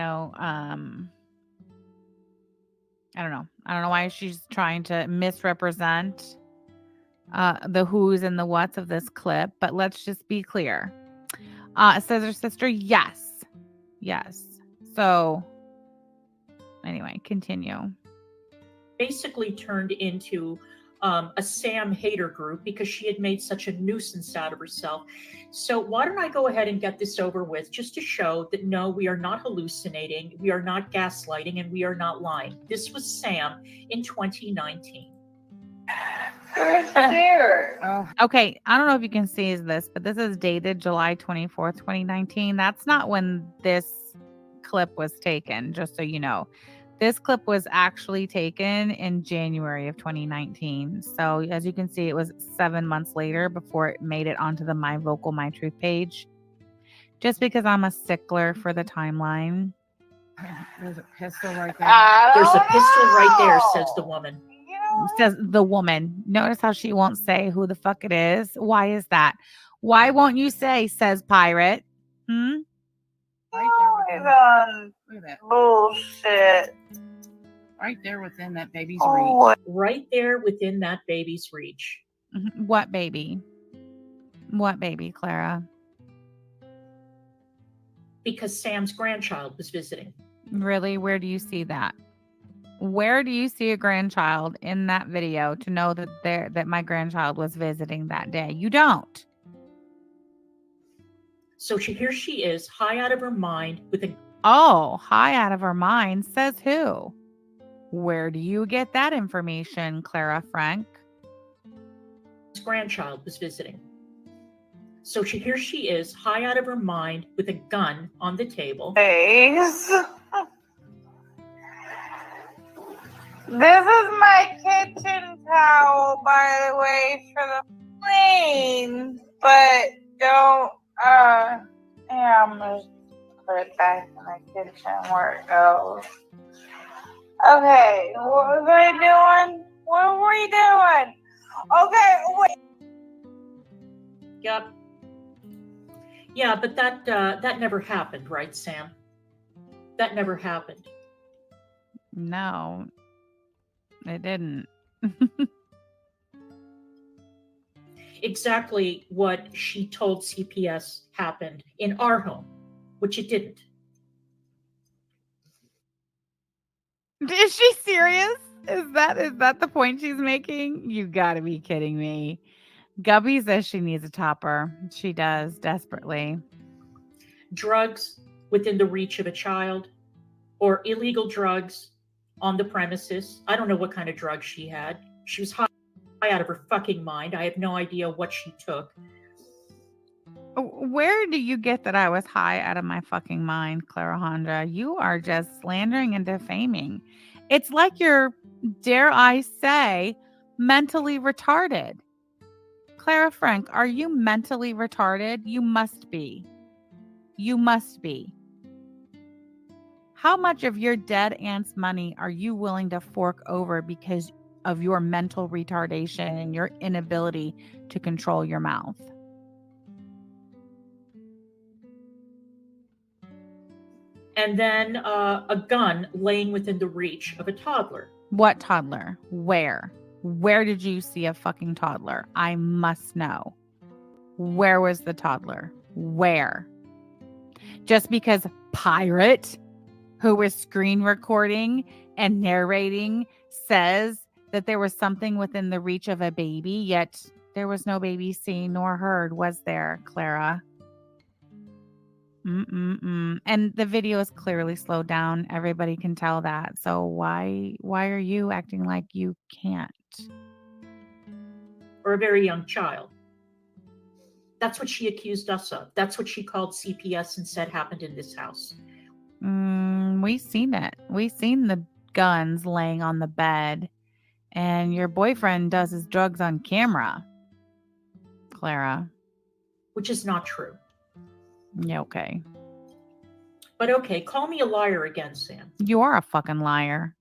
don't know. I don't know why she's trying to misrepresent the who's and the what's of this clip, but let's just be clear. Says her sister, yes. So anyway, continue. Basically turned into a Sam hater group because she had made such a nuisance out of herself. So why don't I go ahead and get this over with, just to show that no, we are not hallucinating, we are not gaslighting, and we are not lying. This was Sam in 2019. Okay, I don't know if you can see this, but this is dated July 24th, 2019. That's not when this clip was taken, just so you know. This clip was actually taken in January of 2019. So as you can see, it was 7 months later before it made it onto the My Vocal, My Truth page. Just because I'm a stickler for the timeline. There's a pistol right there. There's a pistol right there, says the woman. Says the woman. Notice how she won't say who the fuck it is. Why is that? Why won't you say, says Pirate? Right there Bullshit. Right there within that baby's reach. Right there within that baby's reach. What baby? What baby, Clara? Because Sam's grandchild was visiting. Really? Where do you see that? Where do you see a grandchild in that video to know that my grandchild was visiting that day? You don't. So here she is, high out of her mind with a... Oh, high out of her mind, says who? Where do you get that information, Clara Frank? His grandchild was visiting. So here she is, high out of her mind with a gun on the table. Face. This is my kitchen towel, by the way, for the plane. But don't, I'm gonna put it back in the kitchen where it goes. Okay, what was I doing? What were you doing? Okay, wait. Yep. Yeah, but that never happened, right, Sam? That never happened. No, it didn't. Exactly what she told CPS happened in our home, which it didn't. Is she serious? Is that the point she's making? You gotta be kidding me. Gubby says she needs a topper. She does, desperately. Drugs within the reach of a child, or illegal drugs on the premises. I don't know what kind of drugs she had. She was high out of her fucking mind. I have no idea what she took. Where do you get that I was high out of my fucking mind, Clarajandra? You are just slandering and defaming. It's like you're, dare I say, mentally retarded. Clara Frank, are you mentally retarded? You must be. You must be. How much of your dead aunt's money are you willing to fork over because of your mental retardation and your inability to control your mouth? And then a gun laying within the reach of a toddler. What toddler? Where? Where did you see a fucking toddler? I must know. Where was the toddler? Where? Just because Pirate, who was screen recording and narrating, says that there was something within the reach of a baby, yet there was no baby seen nor heard, was there, Clara? And the video is clearly slowed down. Everybody can tell that. So why are you acting like you can't? Or a very young child. That's what she accused us of. That's what she called CPS and said happened in this house. We've seen it. We've seen the guns laying on the bed, and your boyfriend does his drugs on camera, Clara. Which is not true. Yeah, okay. But okay, call me a liar again, Sam. You are a fucking liar.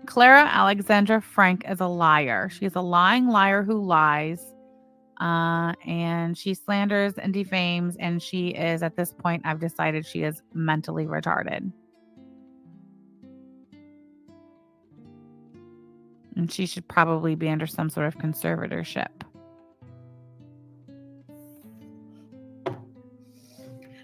Clara Alexandra Frank is a liar. She's a lying liar who lies. And she slanders and defames, and she is, at this point, I've decided she is mentally retarded. And she should probably be under some sort of conservatorship.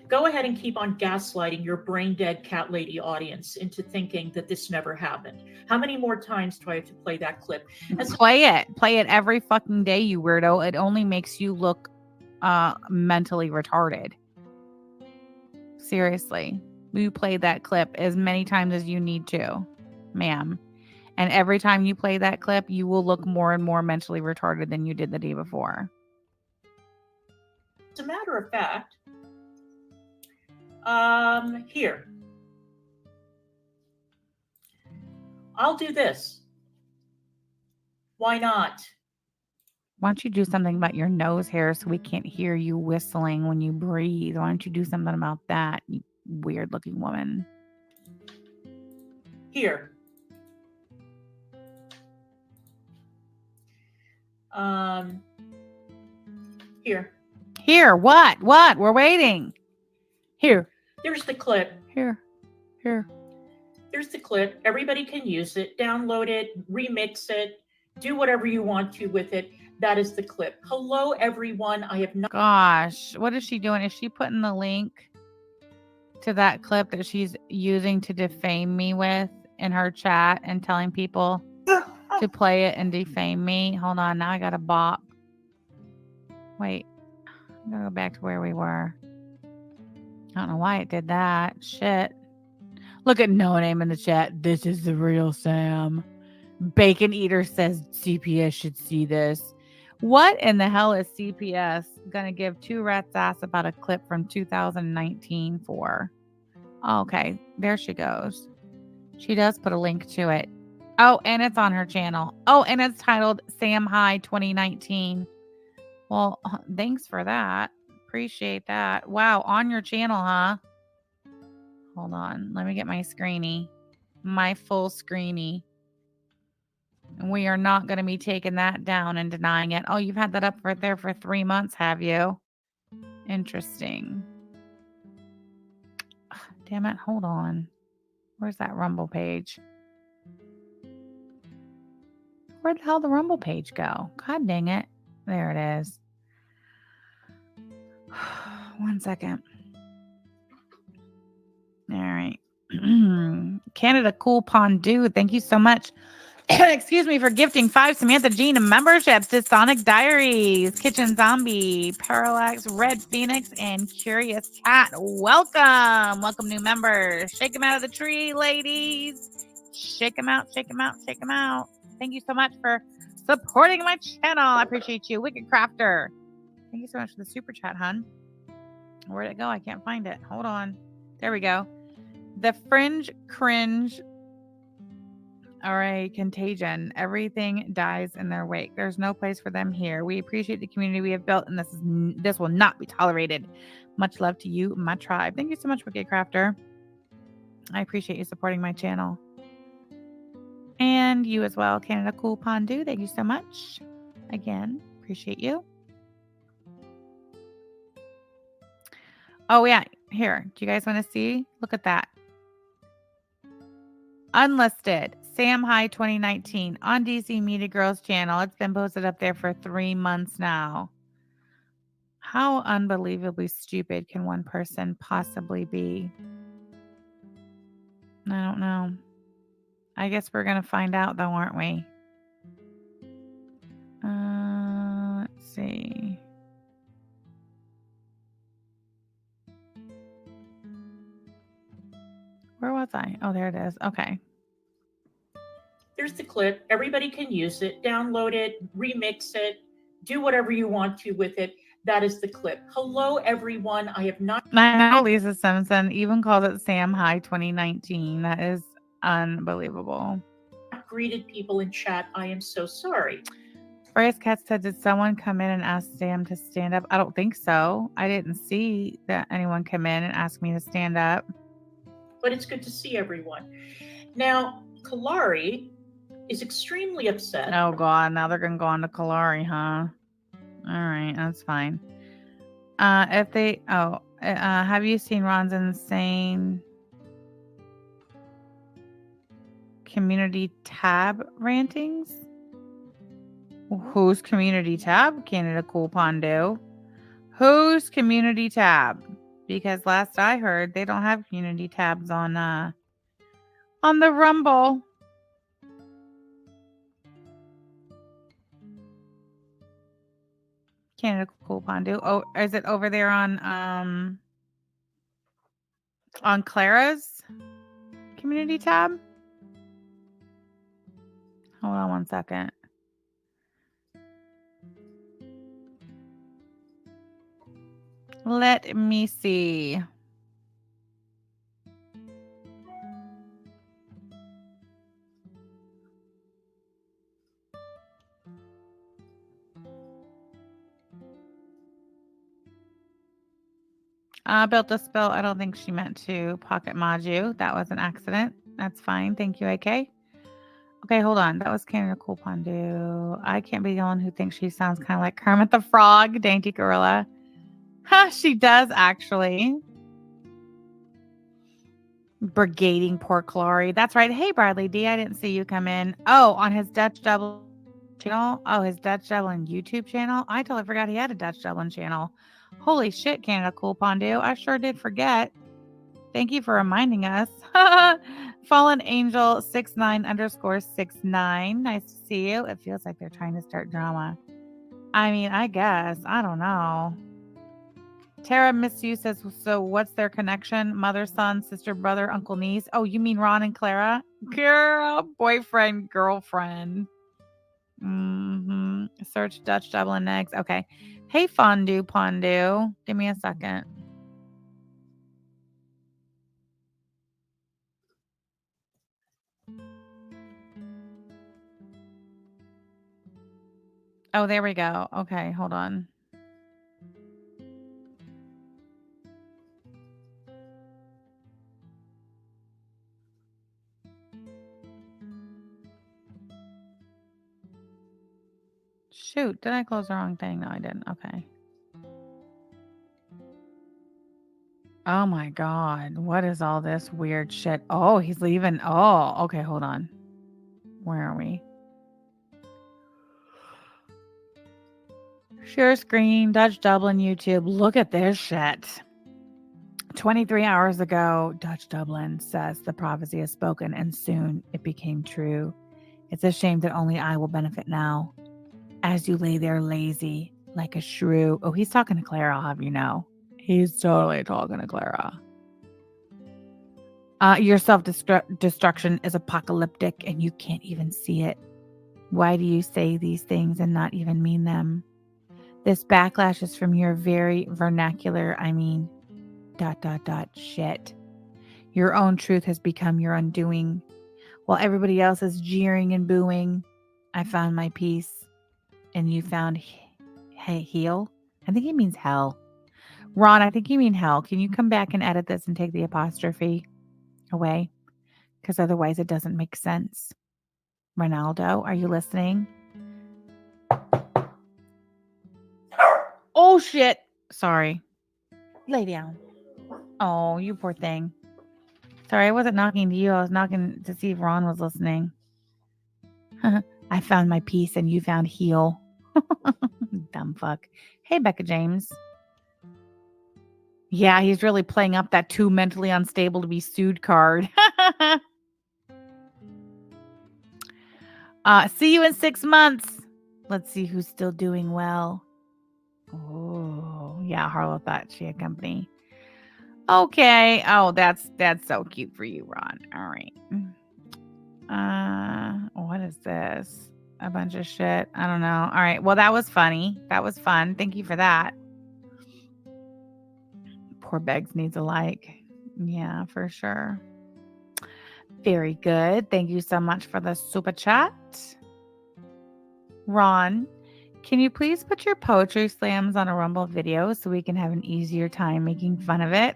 Go ahead and keep on gaslighting your brain-dead cat lady audience into thinking that this never happened. How many more times do I have to play that clip? Play it every fucking day, you weirdo. It only makes you look mentally retarded. Seriously. You play that clip as many times as you need to, ma'am. And every time you play that clip, you will look more and more mentally retarded than you did the day before. As a matter of fact, here. I'll do this. Why not? Why don't you do something about your nose hair so we can't hear you whistling when you breathe? Why don't you do something about that, you weird looking woman? Here. Here. Here, what? What? We're waiting. Here. There's the clip. Here. There's the clip. Everybody can use it, download it, remix it, do whatever you want to with it. That is the clip. Hello, everyone. I have not. Gosh, what is she doing? Is she putting the link to that clip that she's using to defame me with in her chat and telling people to play it and defame me? Hold on. Now I got a bop. Wait. I'm going to go back to where we were. I don't know why it did that. Shit. Look at No Name in the chat. This is the real Sam. Bacon Eater says CPS should see this. What in the hell is CPS going to give two rats ass about a clip from 2019 for? Oh, okay. There she goes. She does put a link to it. Oh, and it's on her channel. Oh, and it's titled Sam High 2019. Well, thanks for that. Appreciate that. Wow, on your channel, huh? Hold on. Let me get my screeny. My full screeny. And we are not going to be taking that down and denying it. Oh, you've had that up right there for 3 months, have you? Interesting. Ugh, damn it. Hold on. Where's that Rumble page? Where'd the hell the Rumble page go? God dang it. There it is. 1 second. All right. Canada Cool Pond Dude. Thank you so much. Excuse me for gifting 5 Samantha Jean memberships to Sonic Diaries, Kitchen Zombie, Parallax, Red Phoenix, and Curious Cat. Welcome. Welcome, new members. Shake them out of the tree, ladies. Shake them out, shake them out, shake them out. Thank you so much for supporting my channel. I appreciate you. Wicked Crafter. Thank you so much for the super chat, hun. Where'd it go? I can't find it. Hold on. There we go. The Fringe Cringe. All right, Contagion. Everything dies in their wake. There's no place for them here. We appreciate the community we have built, and this will not be tolerated. Much love to you, my tribe. Thank you so much, Wicked Crafter. I appreciate you supporting my channel. And you as well, Canada Cool Pondu. Thank you so much. Again, appreciate you. Oh, yeah. Here. Do you guys want to see? Look at that. Unlisted. Sam High 2019 on DC Media Girls channel. It's been posted up there for 3 months now. How unbelievably stupid can one person possibly be? I don't know. I guess we're going to find out though, aren't we? Let's see. Where was I? Oh, there it is. Okay. There's the clip. Everybody can use it. Download it, remix it, do whatever you want to with it. That is the clip. Hello, everyone. I have not. I know Lisa Simpson even called it Sam High 2019. That is unbelievable. Greeted people in chat. I am so sorry. Bryce Cat said, did someone come in and ask Sam to stand up? I don't think so. I didn't see that anyone come in and ask me to stand up. But it's good to see everyone. Now, Kalari is extremely upset. Oh, God. Now they're going to go on to Kalari, huh? All right. That's fine. Have you seen Ron's insane community tab rantings? Whose community tab? Canada Cool Pondu. Whose community tab? Because last I heard, they don't have community tabs on the Rumble. Canada Cool Pondu. Oh, is it over there on Clara's community tab? Hold on one second. Let me see. Built a spill. I don't think she meant to pocket mod you. That was an accident. That's fine. Thank you, AK. Okay, hold on. That was Canada Cool Pondu. I can't be the one who thinks she sounds kind of like Kermit the Frog, Dainty Gorilla. Huh, she does actually. Brigading poor Chloe. That's right. Hey, Bradley D. I didn't see you come in. Oh, on his Dutch Dublin channel. Oh, his Dutch Dublin YouTube channel. I totally forgot he had a Dutch Dublin channel. Holy shit, Canada Cool Pondu. I sure did forget. Thank you for reminding us. Fallen Angel 69_69. Nice to see you. It feels like they're trying to start drama. I mean, I guess. I don't know. Tara Miss You says, so what's their connection? Mother, son, sister, brother, uncle, niece. Oh, you mean Ron and Clara? Girl, boyfriend, girlfriend. Search Dutch Dublin eggs. Okay. Hey, Fondue Pondu. Give me a second. Oh, there we go. Okay, hold on. Shoot, did I close the wrong thing? No, I didn't. Okay. Oh my God. What is all this weird shit? Oh, he's leaving. Oh, okay, hold on. Where are we? Share screen, Dutch Dublin YouTube. Look at this shit. 23 hours ago, Dutch Dublin says the prophecy is spoken and soon it became true. It's a shame that only I will benefit now. As you lay there lazy like a shrew. Oh, he's talking to Clara, I'll have you know. He's totally talking to Clara. Your self-destruction is apocalyptic and you can't even see it. Why do you say these things and not even mean them? This backlash is from your very vernacular, shit. Your own truth has become your undoing. While everybody else is jeering and booing, I found my peace. And you found heal? I think he means hell. Ron, I think you mean hell. Can you come back and edit this and take the apostrophe? away, because otherwise it doesn't make sense. Ronaldo, are you listening? Oh, shit. Sorry. Lay down. Oh, you poor thing. Sorry, I wasn't knocking to you. I was knocking to see if Ron was listening. I found my piece and you found heel. Dumb fuck. Hey, Becca James. Yeah, he's really playing up that too mentally unstable to be sued card. See you in 6 months. Let's see who's still doing well. Oh, yeah, Harlow thought she had company. Okay. Oh, that's so cute for you, Ron. All right. What is this? A bunch of shit. I don't know. All right. Well, that was funny. That was fun. Thank you for that. Poor Beggs needs a like. Yeah, for sure. Very good. Thank you so much for the super chat. Ron, can you please put your poetry slams on a Rumble video so we can have an easier time making fun of it?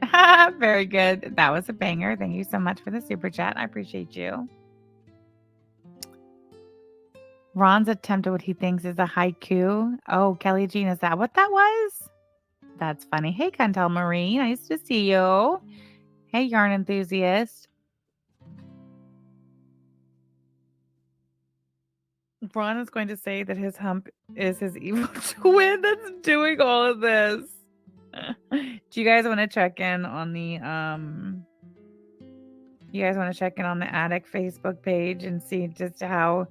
Very good. That was a banger. Thank you so much for the super chat. I appreciate you. Ron's attempt at what he thinks is a haiku. Oh, Kelly Jean, is that what that was? That's funny. Hey, Cantel Marie. Nice to see you. Hey, yarn enthusiast. Ron is going to say that his hump is his evil twin that's doing all of this. Do you guys want to check in on the Attic Facebook page and see just how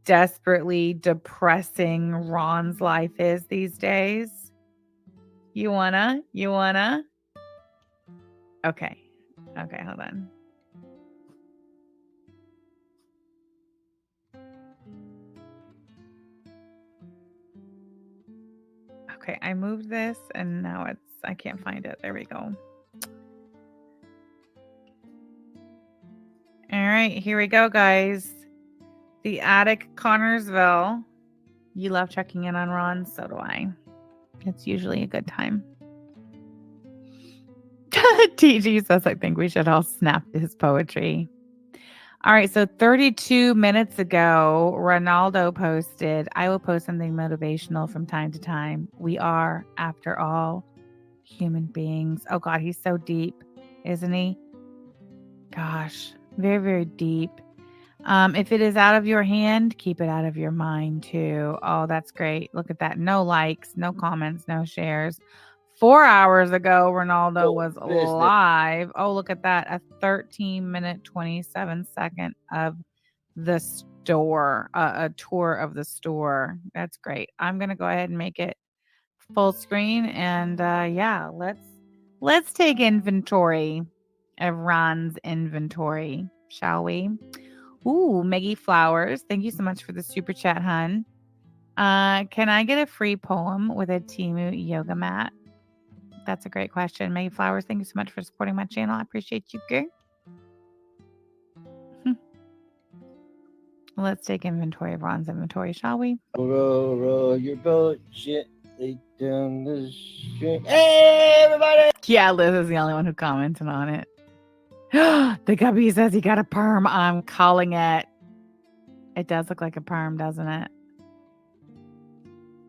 desperately depressing Ron's life is these days? You wanna? Okay, hold on. Okay, I moved this and now I can't find it. There we go. All right, here we go, guys. The Attic, Connorsville. You love checking in on Ron, so do I. It's usually a good time. TG says, I think we should all snap his poetry. All right, so 32 minutes ago, Ronaldo posted, I will post something motivational from time to time. We are, after all, human beings. Oh, God, he's so deep, isn't he? Gosh, very, very deep. If it is out of your hand, keep it out of your mind, too. Oh, that's great. Look at that. No likes, no comments, no shares. 4 hours ago, Ronaldo was live. Oh, look at that. A 13-minute, 27-second of the store, a tour of the store. That's great. I'm going to go ahead and make it full screen. And yeah, let's take inventory of Ron's inventory, shall we? Ooh, Maggie Flowers. Thank you so much for the super chat, hun. Can I get a free poem with a Temu yoga mat? That's a great question. Maggie Flowers, thank you so much for supporting my channel. I appreciate you, girl. Let's take inventory of Ron's inventory, shall we? Row your boat gently down the stream. Hey, everybody! Yeah, Liz is the only one who commented on it. The guppy says he got a perm. I'm calling it. It does look like a perm, doesn't it?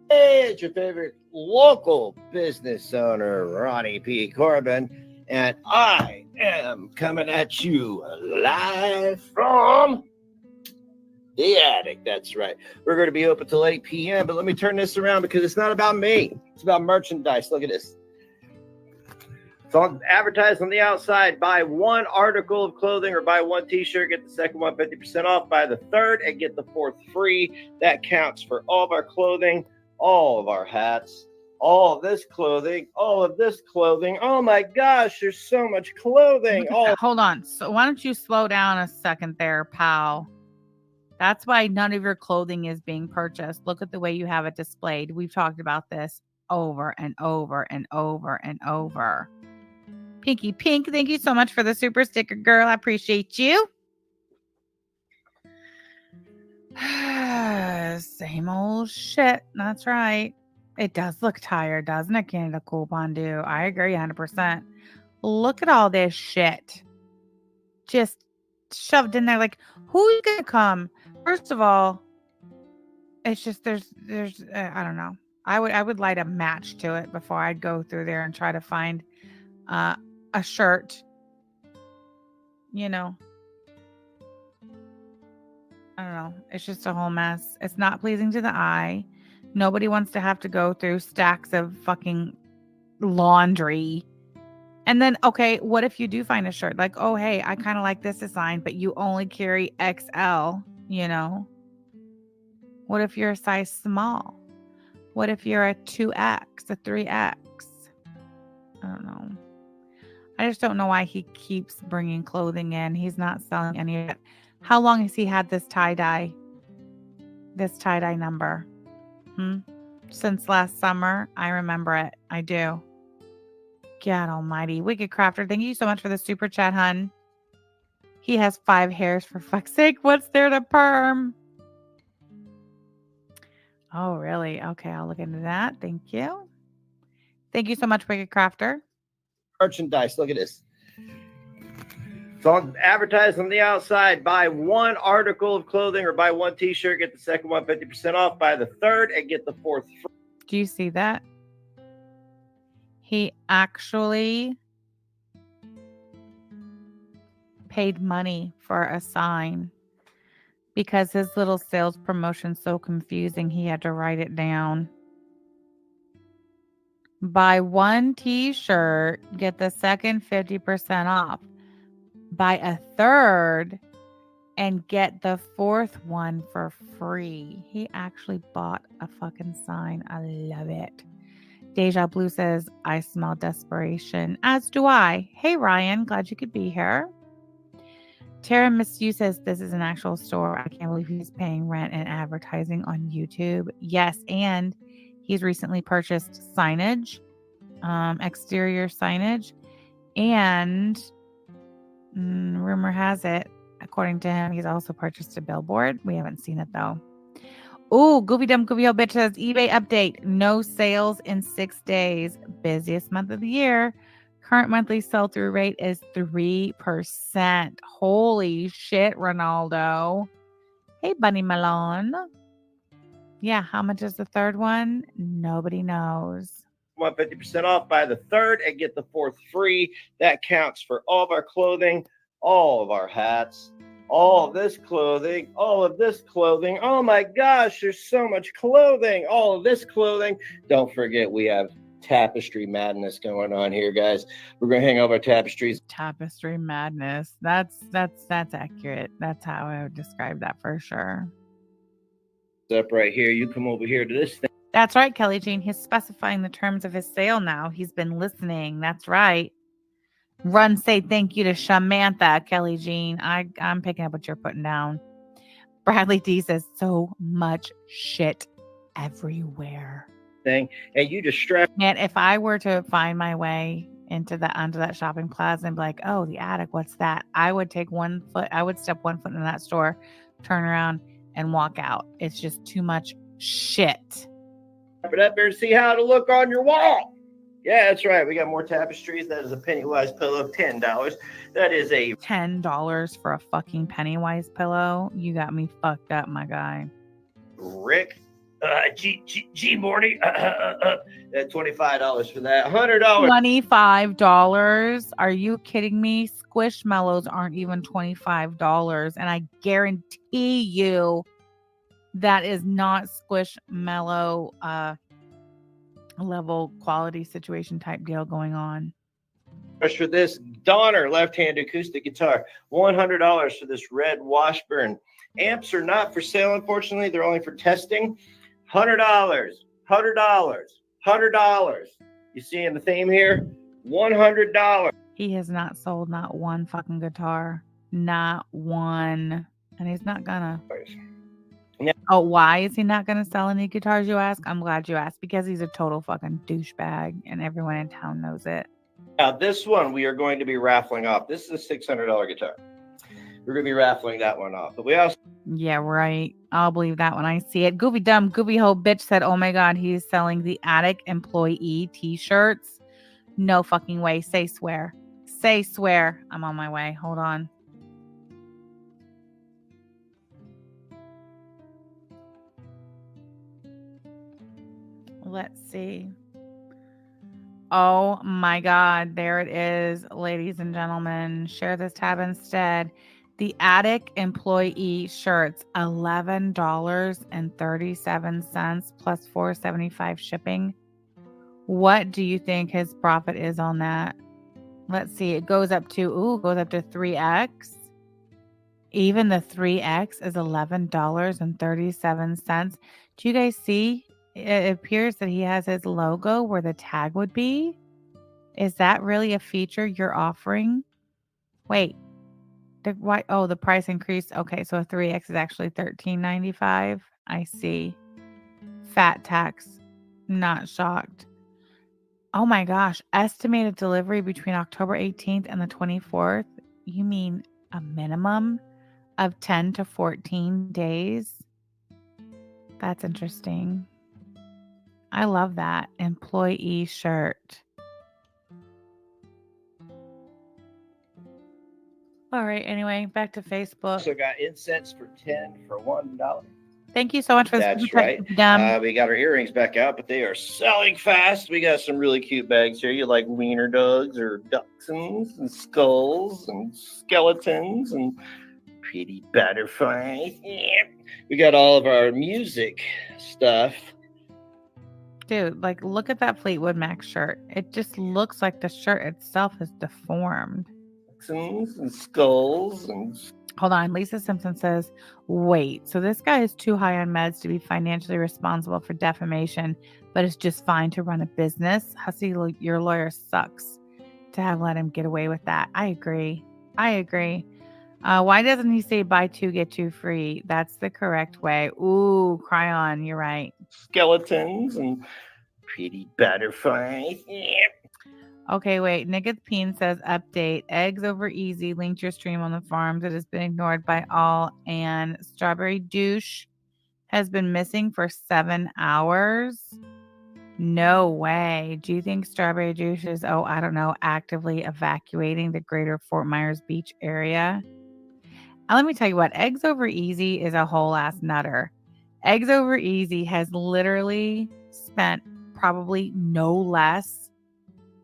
Hey, it's your favorite local business owner, Ronnie P. Corbin, and I am coming at you live from the attic. That's right. We're going to be open till 8 p.m., but let me turn this around because it's not about me. It's about merchandise. Look at this. So advertised on the outside, buy one article of clothing or buy one t-shirt, get the second one 50% off, buy the third and get the fourth free. That counts for all of our clothing, all of our hats, all of this clothing, all of this clothing. Oh my gosh, there's so much clothing. Hold on. So why don't you slow down a second there, pal? That's why none of your clothing is being purchased. Look at the way you have it displayed. We've talked about this over and over and over and over. Pinky Pink, thank you so much for the super sticker, girl. I appreciate you. Same old shit. That's right. It does look tired, doesn't it, Canada Cool Pondu? I agree 100%. Look at all this shit. just shoved in there. Like, who's gonna come? First of all, it's just there's I don't know. I would light a match to it before I'd go through there and try to find a shirt. You know, I don't know. It's just a whole mess. It's not pleasing to the eye. Nobody wants to have to go through stacks of fucking laundry. And then, okay, what if you do find a shirt? Like, oh, hey, I kind of like this design, but you only carry XL, you know? What if you're a size small? What if you're a 2X, a 3X? I don't know. I just don't know why he keeps bringing clothing in. He's not selling any of it. How long has he had this tie-dye? This tie-dye number? Since last summer. I remember it. I do. God almighty. Wicked Crafter, thank you so much for the super chat, hun. He has 5 hairs, for fuck's sake. What's there to perm? Oh, really? Okay, I'll look into that. Thank you. Thank you so much, Wicked Crafter. Merchandise. Look at this. It's on advertised on the outside. Buy 1 article of clothing or buy 1 t-shirt, get the second one 50% off. Buy the third and get the fourth free. Do you see that? He actually paid money for a sign because his little sales promotion's so confusing. He had to write it down. Buy 1 t-shirt, get the second 50% off. Buy a third and get the fourth one for free. He actually bought a fucking sign. I love it. Deja Blue says, I smell desperation. As do I. Hey, Ryan. Glad you could be here. Tara Miss You says, this is an actual store. I can't believe he's paying rent and advertising on YouTube. Yes, and he's recently purchased signage, exterior signage, and rumor has it, according to him, he's also purchased a billboard. We haven't seen it, though. Oh, Goofy Dumb Goofy Old Bitch says, eBay update. No sales in 6 days. Busiest month of the year. Current monthly sell-through rate is 3%. Holy shit, Ronaldo. Hey, Bunny Malone. Yeah, how much is the third one? Nobody knows. 50% off. Buy the third and get the fourth free. That counts for all of our clothing, all of our hats, all of this clothing, all of this clothing. Oh my gosh, there's so much clothing. All of this clothing. Don't forget, we have tapestry madness going on here, guys. We're gonna hang over tapestries. Tapestry madness. That's accurate. That's how I would describe that for sure. Up right here. You come over here to this thing. That's right, Kelly Jean. He's specifying the terms of his sale now. He's been listening. That's right. Run, say thank you to Shamantha, Kelly Jean. I'm picking up what you're putting down. Bradley D says, so much shit everywhere. Thing, and you just strap. Man, if I were to find my way onto that shopping plaza and be like, oh, the attic, what's that? I would take 1 foot. I would step 1 foot in that store, turn around, and walk out. It's just too much shit. It up there and see how to look on your wall. Yeah, that's right. We got more tapestries. That is a Pennywise pillow, $10. That is a $10 for a fucking Pennywise pillow. You got me fucked up, my guy. Rick. G Morty. $25 for that. $100. $25. Are you kidding me? Squishmallows aren't even $25, and I guarantee you that is not Squishmallow level quality situation type deal going on. For this Donner left-hand acoustic guitar, $100 for this red Washburn. Amps are not for sale, unfortunately. They're only for testing. $100, $100. You seeing the theme here? $100. He has not sold not one fucking guitar. Not one. And he's not gonna. Yeah. Oh, why is he not gonna sell any guitars, you ask? I'm glad you asked, because he's a total fucking douchebag and everyone in town knows it. Now, this one we are going to be raffling off. This is a $600 guitar. We're going to be raffling that one off. But we also... Yeah, right. I'll believe that when I see it. Goofy Dumb Goofy Ho Bitch said, oh my God, he's selling the attic employee t-shirts. No fucking way. Say swear. Say swear. I'm on my way. Hold on. Let's see. Oh my God. There it is, ladies and gentlemen. Share this tab instead. The Attic employee shirts, $11.37 plus $4.75 shipping. What do you think his profit is on that? Let's see. It goes up to 3x. Even the 3x is $11.37. Do you guys see? It appears that he has his logo where the tag would be. Is that really a feature you're offering? Wait. Why? Oh, the price increased. Okay, so a 3x is actually $13.95. I see. Fat tax. Not shocked. Oh my gosh. Estimated delivery between October 18th and the 24th. You mean a minimum of 10 to 14 days? That's interesting. I love that. Employee shirt. All right. Anyway, back to Facebook. Also got incense for 10 for $1. Thank you so much for the That's super chat, right. dumb. We got our earrings back out, but they are selling fast. We got some really cute bags here. You like wiener dogs or dachshunds and skulls and skeletons and pretty butterflies. Yeah. We got all of our music stuff. Dude, like, look at that Fleetwood Mac shirt. It just looks like the shirt itself is deformed. Dachshunds and skulls and Hold on. Lisa Simpson says, wait, so this guy is too high on meds to be financially responsible for defamation, but it's just fine to run a business? Hussy, your lawyer sucks to have let him get away with that. I agree. Why doesn't he say buy two, get two free? That's the correct way. Ooh, cry on. You're right. skeletons and pretty butterflies. Yeah. Okay, wait. Nicketh Peen says update. Eggs over easy. Linked your stream on the forums. It has been ignored by all. And Strawberry Douche has been missing for 7 hours. No way. Do you think Strawberry Douche is, I don't know, actively evacuating the greater Fort Myers Beach area? And let me tell you what, Eggs Over Easy is a whole ass nutter. Eggs Over Easy has literally spent probably no less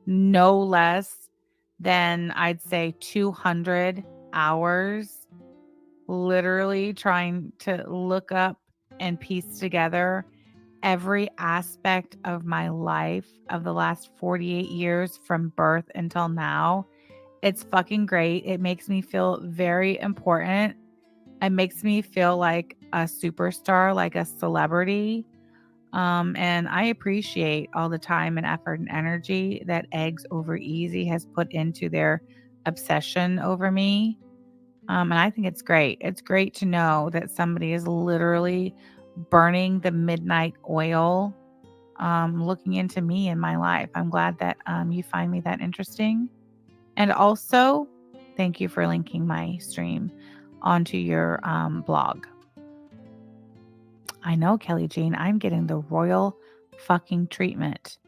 than I'd say 200 hours literally trying to look up and piece together every aspect of my life of the last 48 years from birth until now. It's fucking great. It makes me feel very important. It makes me feel like a superstar, like a celebrity. And I appreciate all the time and effort and energy that Eggs Over Easy has put into their obsession over me. And I think it's great. It's great to know that somebody is literally burning the midnight oil, looking into me in my life. I'm glad that you find me that interesting. And also, thank you for linking my stream onto your blog. I know, Kelly Jean, I'm getting the royal fucking treatment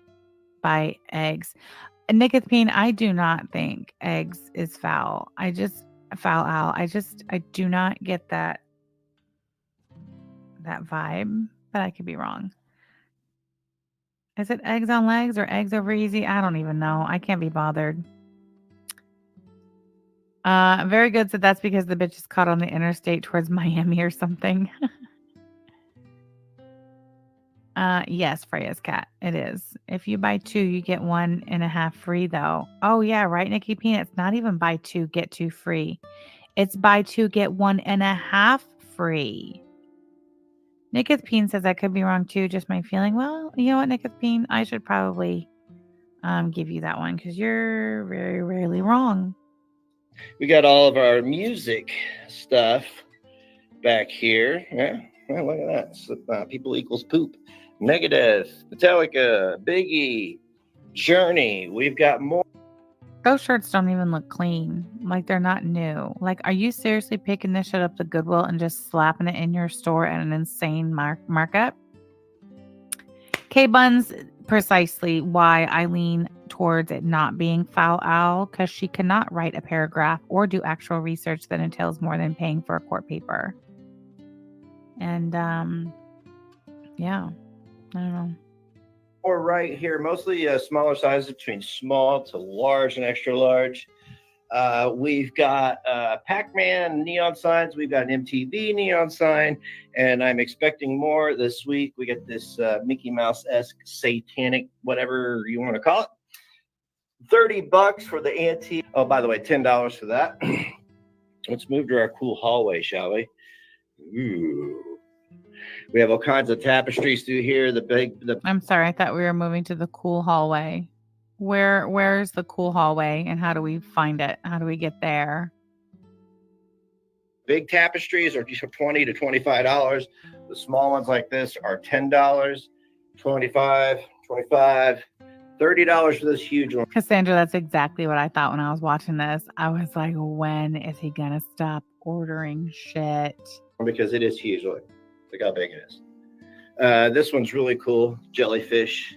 by Eggs. Nicketh Peen, I do not think Eggs is foul. I do not get that vibe, but I could be wrong. Is it Eggs on Legs or Eggs Over Easy? I don't even know. I can't be bothered. Very good. So that's because the bitch is caught on the interstate towards Miami or something. Yes, Freya's cat. It is. If you buy 2, you get 1.5 free, though. Oh, yeah, right, Nikki Peen? It's not even buy 2, get 2 free. It's buy 2, get 1.5 free. Nicketh Peen says I could be wrong, too. Just my feeling. Well, you know what, Nicketh Peen? I should probably give you that one because you're very rarely wrong. We got all of our music stuff back here. Yeah, well, look at that. So, people equals poop. Megadeth, Metallica, Biggie, Journey. We've got more. Those shirts don't even look clean. Like they're not new. Like, are you seriously picking this shit up the Goodwill and just slapping it in your store at an insane markup? K-Buns, precisely why I lean towards it not being foul owl, because she cannot write a paragraph or do actual research that entails more than paying for a court paper. And, yeah, I don't know. Or right here, mostly smaller sizes between small to large and extra large. We've got Pac-Man neon signs. We've got an MTV neon sign, and I'm expecting more this week. We got this Mickey Mouse-esque satanic, whatever you want to call it. $30 for the antique. Oh, by the way, $10 for that. Let's move to our cool hallway, shall we? Ooh. We have all kinds of tapestries through here. I'm sorry, I thought we were moving to the cool hallway. Where's the cool hallway and how do we find it? How do we get there? Big tapestries are just $20 to $25. The small ones like this are $10, $25, $25, $30 for this huge one. Cassandra, that's exactly what I thought when I was watching this. I was like, when is he gonna stop ordering shit? Because it is huge. Look how big it is. This one's really cool, jellyfish.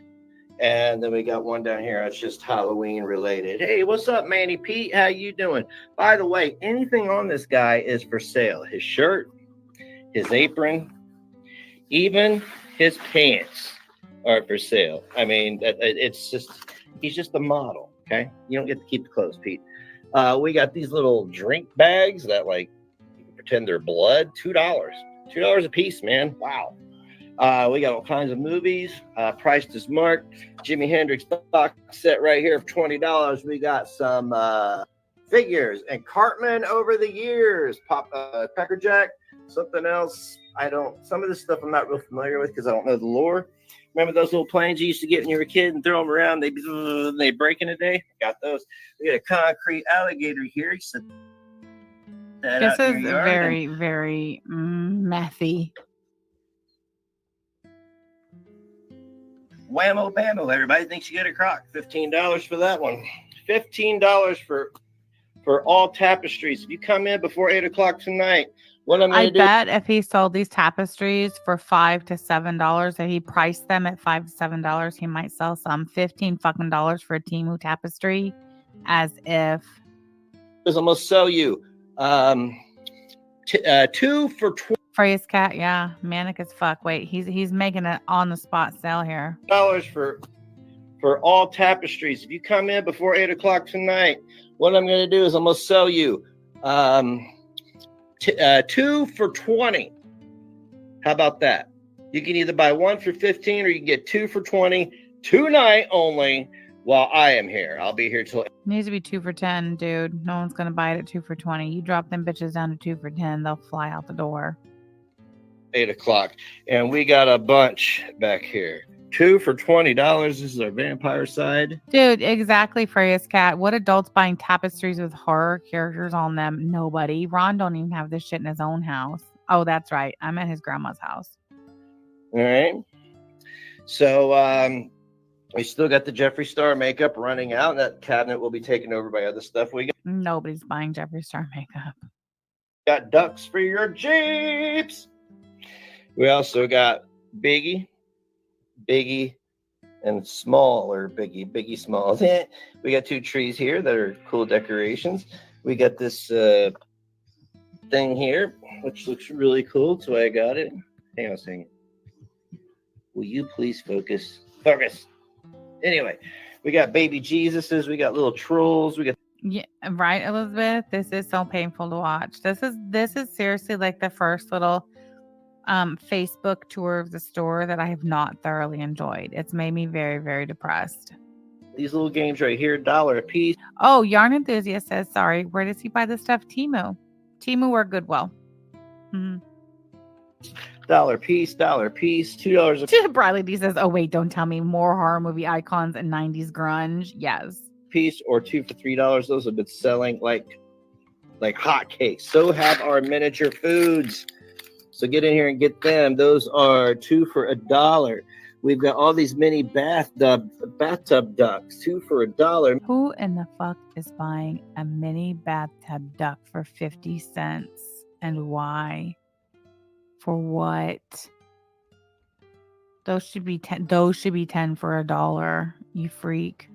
And then we got one down here. It's just Halloween related. Hey, what's up, Manny Pete? How you doing? By the way, anything on this guy is for sale. His shirt, his apron, even his pants are for sale. I mean, it's just, he's just a model, okay? You don't get to keep the clothes, Pete. We got these little drink bags that, like, you can pretend they're blood. $2. $2 a piece, man. Wow. We got all kinds of movies. Priced as marked. Jimi Hendrix box set right here for $20. We got some figures and Cartman over the years. Pecker Jack. Something else. Some of this stuff I'm not real familiar with because I don't know the lore. Remember those little planes you used to get when you were a kid and throw them around? They break in a day. Got those. We got a concrete alligator here. This is very, very methy. Whammo bammo, everybody thinks you get a crock. $15 for that one. $15 for all tapestries. If you come in before 8 o'clock tonight, what I'm going to do. I bet if he sold these tapestries for $5 to $7, if he priced them at $5 to $7, he might sell some $15 fucking dollars for a Temu tapestry, as if. Because I'm going to sell you 2 for $20. Phrase cat, yeah, manic as fuck. Wait, he's making an on the spot sale here. For all tapestries. If you come in before 8 o'clock tonight, what I'm going to do is I'm going to sell you 2 for $20. How about that? You can either buy 1 for $15 or you can get 2 for $20 tonight only while I am here. I'll be here till. It needs to be 2 for $10, dude. No one's gonna buy it at 2 for $20. You drop them bitches down to 2 for $10, they'll fly out the door. 8 o'clock, and we got a bunch back here. 2 for $20. This is our vampire side, dude. Exactly, Freya's cat. What adults buying tapestries with horror characters on them? Nobody. Ron don't even have this shit in his own house. Oh, that's right. I'm at his grandma's house. All right. So we still got the Jeffree Star makeup running out. That cabinet will be taken over by other stuff. We got. Nobody's buying Jeffree Star makeup. Got ducks for your Jeeps. We also got Biggie, and smaller Biggie, small. We got 2 trees here that are cool decorations. We got this thing here, which looks really cool. That's why I got it. Hang on a second. Will you please focus? Focus. Anyway, we got baby Jesuses. We got little trolls. We got. Yeah, right, Elizabeth. This is so painful to watch. This is seriously like the first little Facebook tour of the store that I have not thoroughly enjoyed. It's made me very, very depressed. These little games right here, $1 a piece. Oh, Yarn Enthusiast says, sorry, where does he buy this stuff? Temu or Goodwill. $1 piece, $2 a Briley D says, oh wait, don't tell me more horror movie icons and 90s grunge. Yes. Piece or 2 for $3. Those have been selling like hotcakes. So have our miniature foods. So get in here and get them. Those are 2 for $1. We've got all these mini bathtub ducks, 2 for $1. Who in the fuck is buying a mini bathtub duck for 50 cents? And why? For what? Those should be 10 for $1. You freak.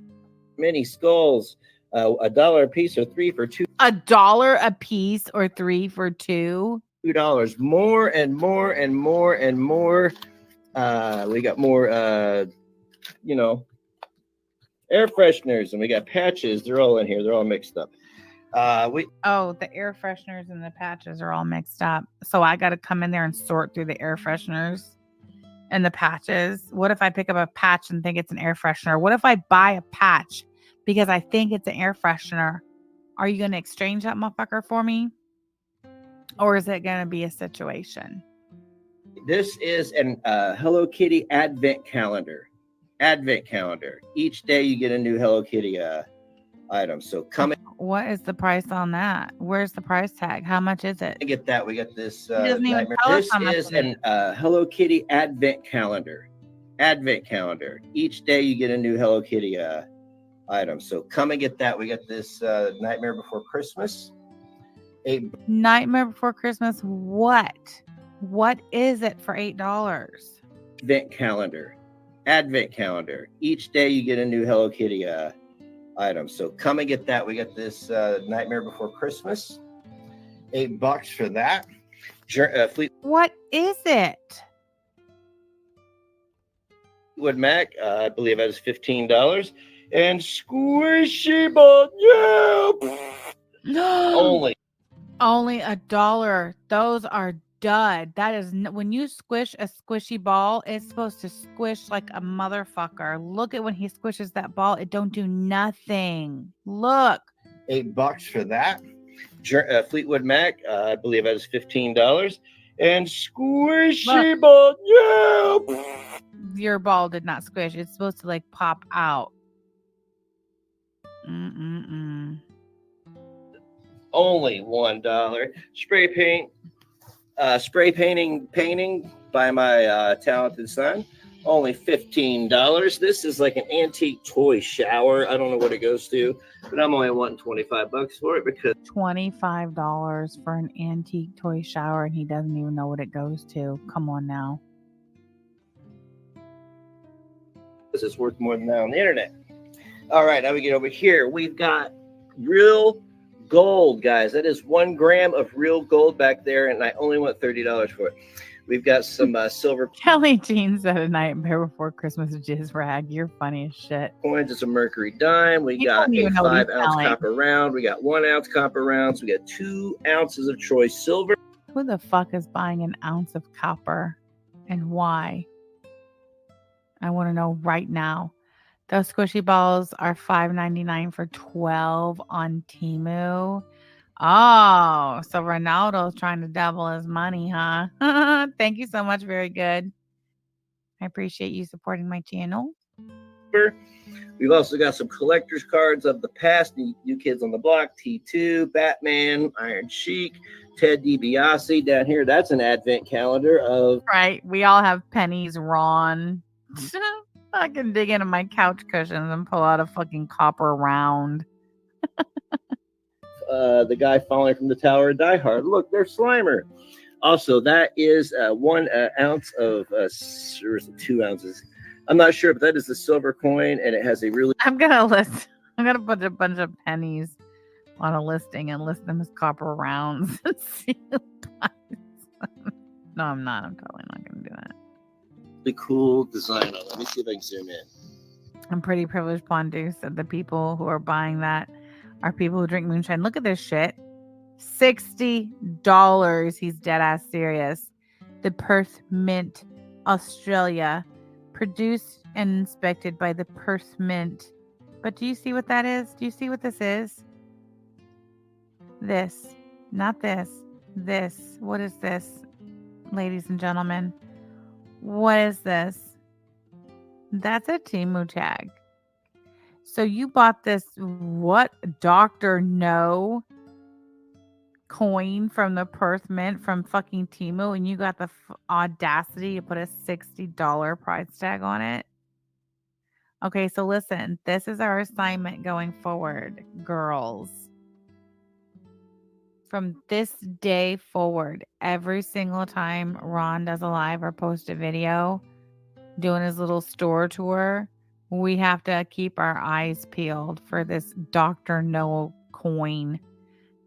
Mini skulls, $1 a piece or 3 for $2. $1 a piece or 3 for $2. $2. More and more and more and more. We got more you know, air fresheners, and we got patches. They're all in here. They're all mixed up. Oh, the air fresheners and the patches are all mixed up. So I got to come in there and sort through the air fresheners and the patches. What if I pick up a patch and think it's an air freshener? What if I buy a patch because I think it's an air freshener? Are you going to exchange that motherfucker for me? Or is it going to be a situation? This is an Hello Kitty advent calendar. Advent calendar. Each day you get a new Hello Kitty item. So come in. What is the price on that? Where's the price tag? How much is it? I get that. We got this doesn't even nightmare. tell us This how much is it an Hello Kitty advent calendar. Advent calendar. Each day you get a new Hello Kitty item. So come and get that. We got this Nightmare Before Christmas. Nightmare Before Christmas. What? What is it for $8? Advent calendar. Advent calendar. Each day you get a new Hello Kitty item. So come and get that. We got this Nightmare Before Christmas. $8 for that. What is it? Fleetwood Mac, I believe that is $15. And Squishy Ball, yeah, only $1. Those are dud. That is when you squish a squishy ball, it's supposed to squish like a motherfucker. Look at when he squishes that ball; it don't do nothing. Look, $8 for that. Fleetwood Mac, I believe that is $15. And Squishy Ball, yeah. Your ball did not squish. It's supposed to like pop out. Only $1. Spray painting by my talented son. Only $15. This is like an antique toy shower. I don't know what it goes to, but I'm only wanting $25 for it because $25 for an antique toy shower, and he doesn't even know what it goes to. Come on now. it's worth more than that on the internet. All right, now we get over here. We've got real gold, guys. That is 1 gram of real gold back there, and I only want $30 for it. We've got some silver. Kelly Jean said a Nightmare Before Christmas jizz rag. You're funny as shit. Coins. It's a mercury dime. We got a 5-ounce copper round. We got 1-ounce copper rounds. We got 2 ounces of choice silver. Who the fuck is buying an ounce of copper and why? I want to know right now. Those squishy balls are $5.99 for 12 on Temu. Oh, so Ronaldo's trying to double his money, huh? Thank you so much. Very good. I appreciate you supporting my channel. We've also got some collector's cards of the past. New Kids on the Block, T2, Batman, Iron Sheik, Ted DiBiase down here. That's an advent calendar of... Right. We all have pennies, Ron. I can dig into my couch cushions and pull out a fucking copper round. The guy falling from the tower of Die Hard. Look, there's Slimer. Also, that is 1 ounce of, or is it 2 ounces? I'm not sure, but that is the silver coin, and it has a really... I'm going to put a bunch of pennies on a listing and list them as copper rounds. And see who buys them. No, I'm not. I'm totally not going to do that. The cool design on it. Let me see if I can zoom in. I'm pretty privileged. Pondu said the people who are buying that are people who drink moonshine. Look at this shit. $60. He's dead ass serious. The Perth Mint, Australia. Produced and inspected by the Perth Mint. But do you see what that is? Do you see what this is? This. Not this. This. What is this? Ladies and gentlemen. What is this? That's a Temu tag. So you bought this, what, Dr. No coin from the Perth Mint from fucking Temu, and you got the audacity to put a $60 price tag on it? Okay, so listen, this is our assignment going forward, girls. From this day forward, every single time Ron does a live or post a video doing his little store tour, we have to keep our eyes peeled for this Dr. No coin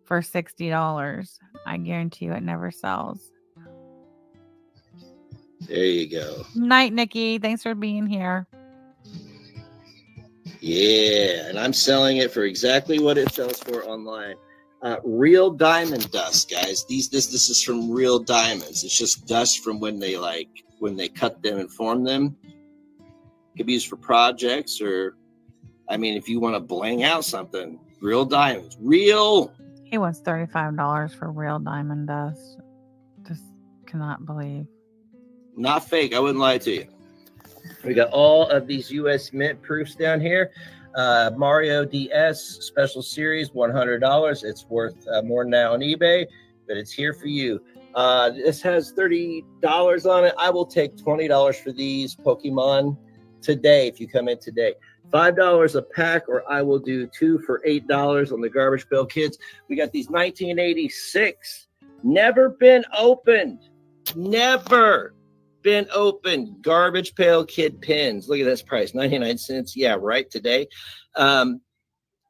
for $60. I guarantee you it never sells. There you go. Night, Nikki. Thanks for being here. Yeah, and I'm selling it for exactly what it sells for online. Real diamond dust, guys. This is from real diamonds. It's just dust from when they cut them and form them. It could be used for projects, or I mean, if you want to bling out something, real diamonds, real. He wants $35 for real diamond dust. Just cannot believe. Not fake. I wouldn't lie to you. We got all of these U.S. Mint proofs down here. Mario DS Special Series, $100. It's worth more now on eBay, but it's here for you. This has $30 on it. I will take $20 for these Pokemon today if you come in today. $5 a pack, or I will do 2 for $8 on the Garbage Pail Kids. We got these 1986, never been opened. Never been opened Garbage Pail Kid pins. Look at this price, 99 cents. Yeah, right, today.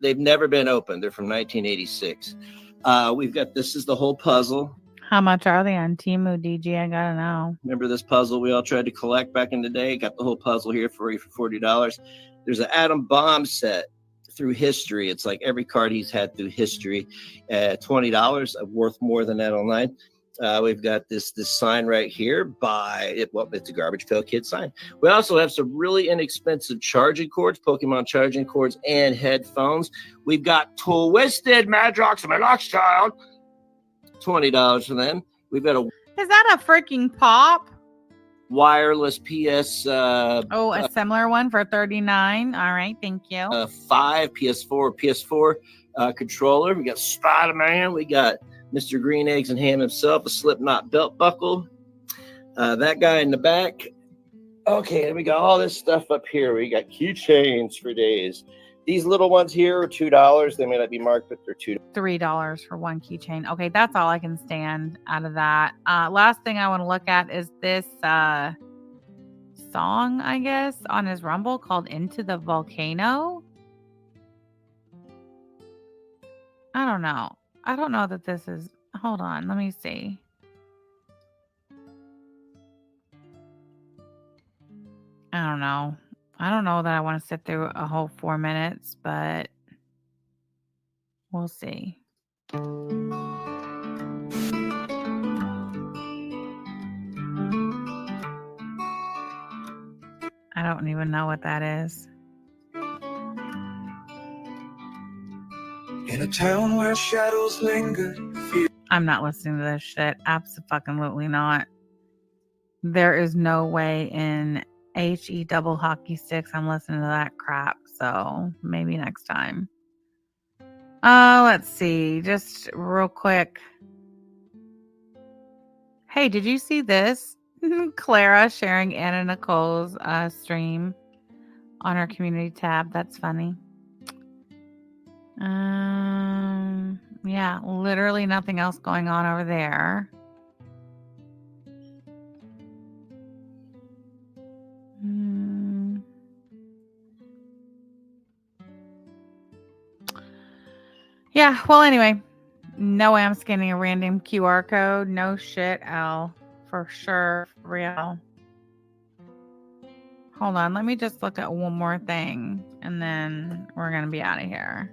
They've never been opened. They're from 1986. We've got, this is the whole puzzle. How much are they on Temu, DG? I gotta know. Remember this puzzle we all tried to collect back in the day? Got the whole puzzle here for you for $40. There's an Atom Bomb set through history. It's like every card he's had through history. $20, worth more than that online. We've got this sign right here it's a Garbage Pail Kid sign. We also have some really inexpensive charging cords, Pokemon charging cords, and headphones. We've got Twisted Madrox and Madrox Child, $20 for them. We've got Is that a freaking pop? wireless PS. A similar one for $39. All right, thank you. 5 PS4 controller. We got Spider-Man. We got Mr. Green Eggs and Ham himself, a Slipknot belt buckle. That guy in the back. Okay, and we got all this stuff up here. We got keychains for days. These little ones here are $2. They may not be marked, but they're $3 for one keychain. Okay, that's all I can stand out of that. Last thing I want to look at is this song, I guess, on his Rumble called Into the Volcano. I don't know. I don't know that this is... Hold on, let me see. I don't know. I don't know that I want to sit through a whole 4 minutes, but we'll see. I don't even know what that is. In a town where shadows linger. I'm not listening to this shit. Abso-fucking-lutely not. There is no way in HE double hockey sticks I'm listening to that crap. So maybe next time. Let's see. Just real quick. Hey, did you see this? Clara sharing Anna Nicole's stream on her community tab. That's funny. Yeah, literally nothing else going on over there. Yeah, well, anyway, no way I'm scanning a random QR code. No shit, L. For sure, for real. Hold on, let me just look at one more thing, and then we're going to be out of here.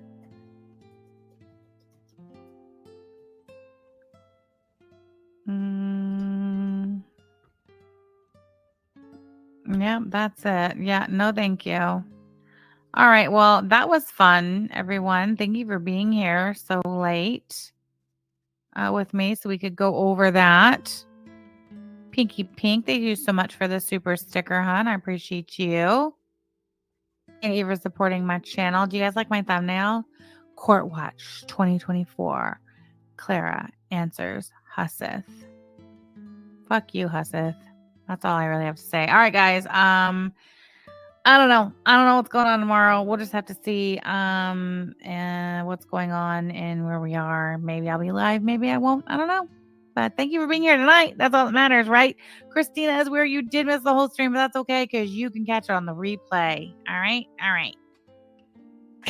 Yeah, that's it. Yeah, no thank you. All right, well, that was fun, everyone. Thank you for being here so late with me so we could go over that. Pinky Pink, thank you so much for the super sticker, hon. I appreciate you. Thank you for supporting my channel. Do you guys like my thumbnail? Court Watch 2024. Clara answers HUSSETH. Fuck you, HUSSETH. That's all I really have to say. All right, guys. I don't know. I don't know what's going on tomorrow. We'll just have to see and what's going on and where we are. Maybe I'll be live. Maybe I won't. I don't know. But thank you for being here tonight. That's all that matters, right? Christina is where you did miss the whole stream, but that's okay because you can catch it on the replay. All right? All right.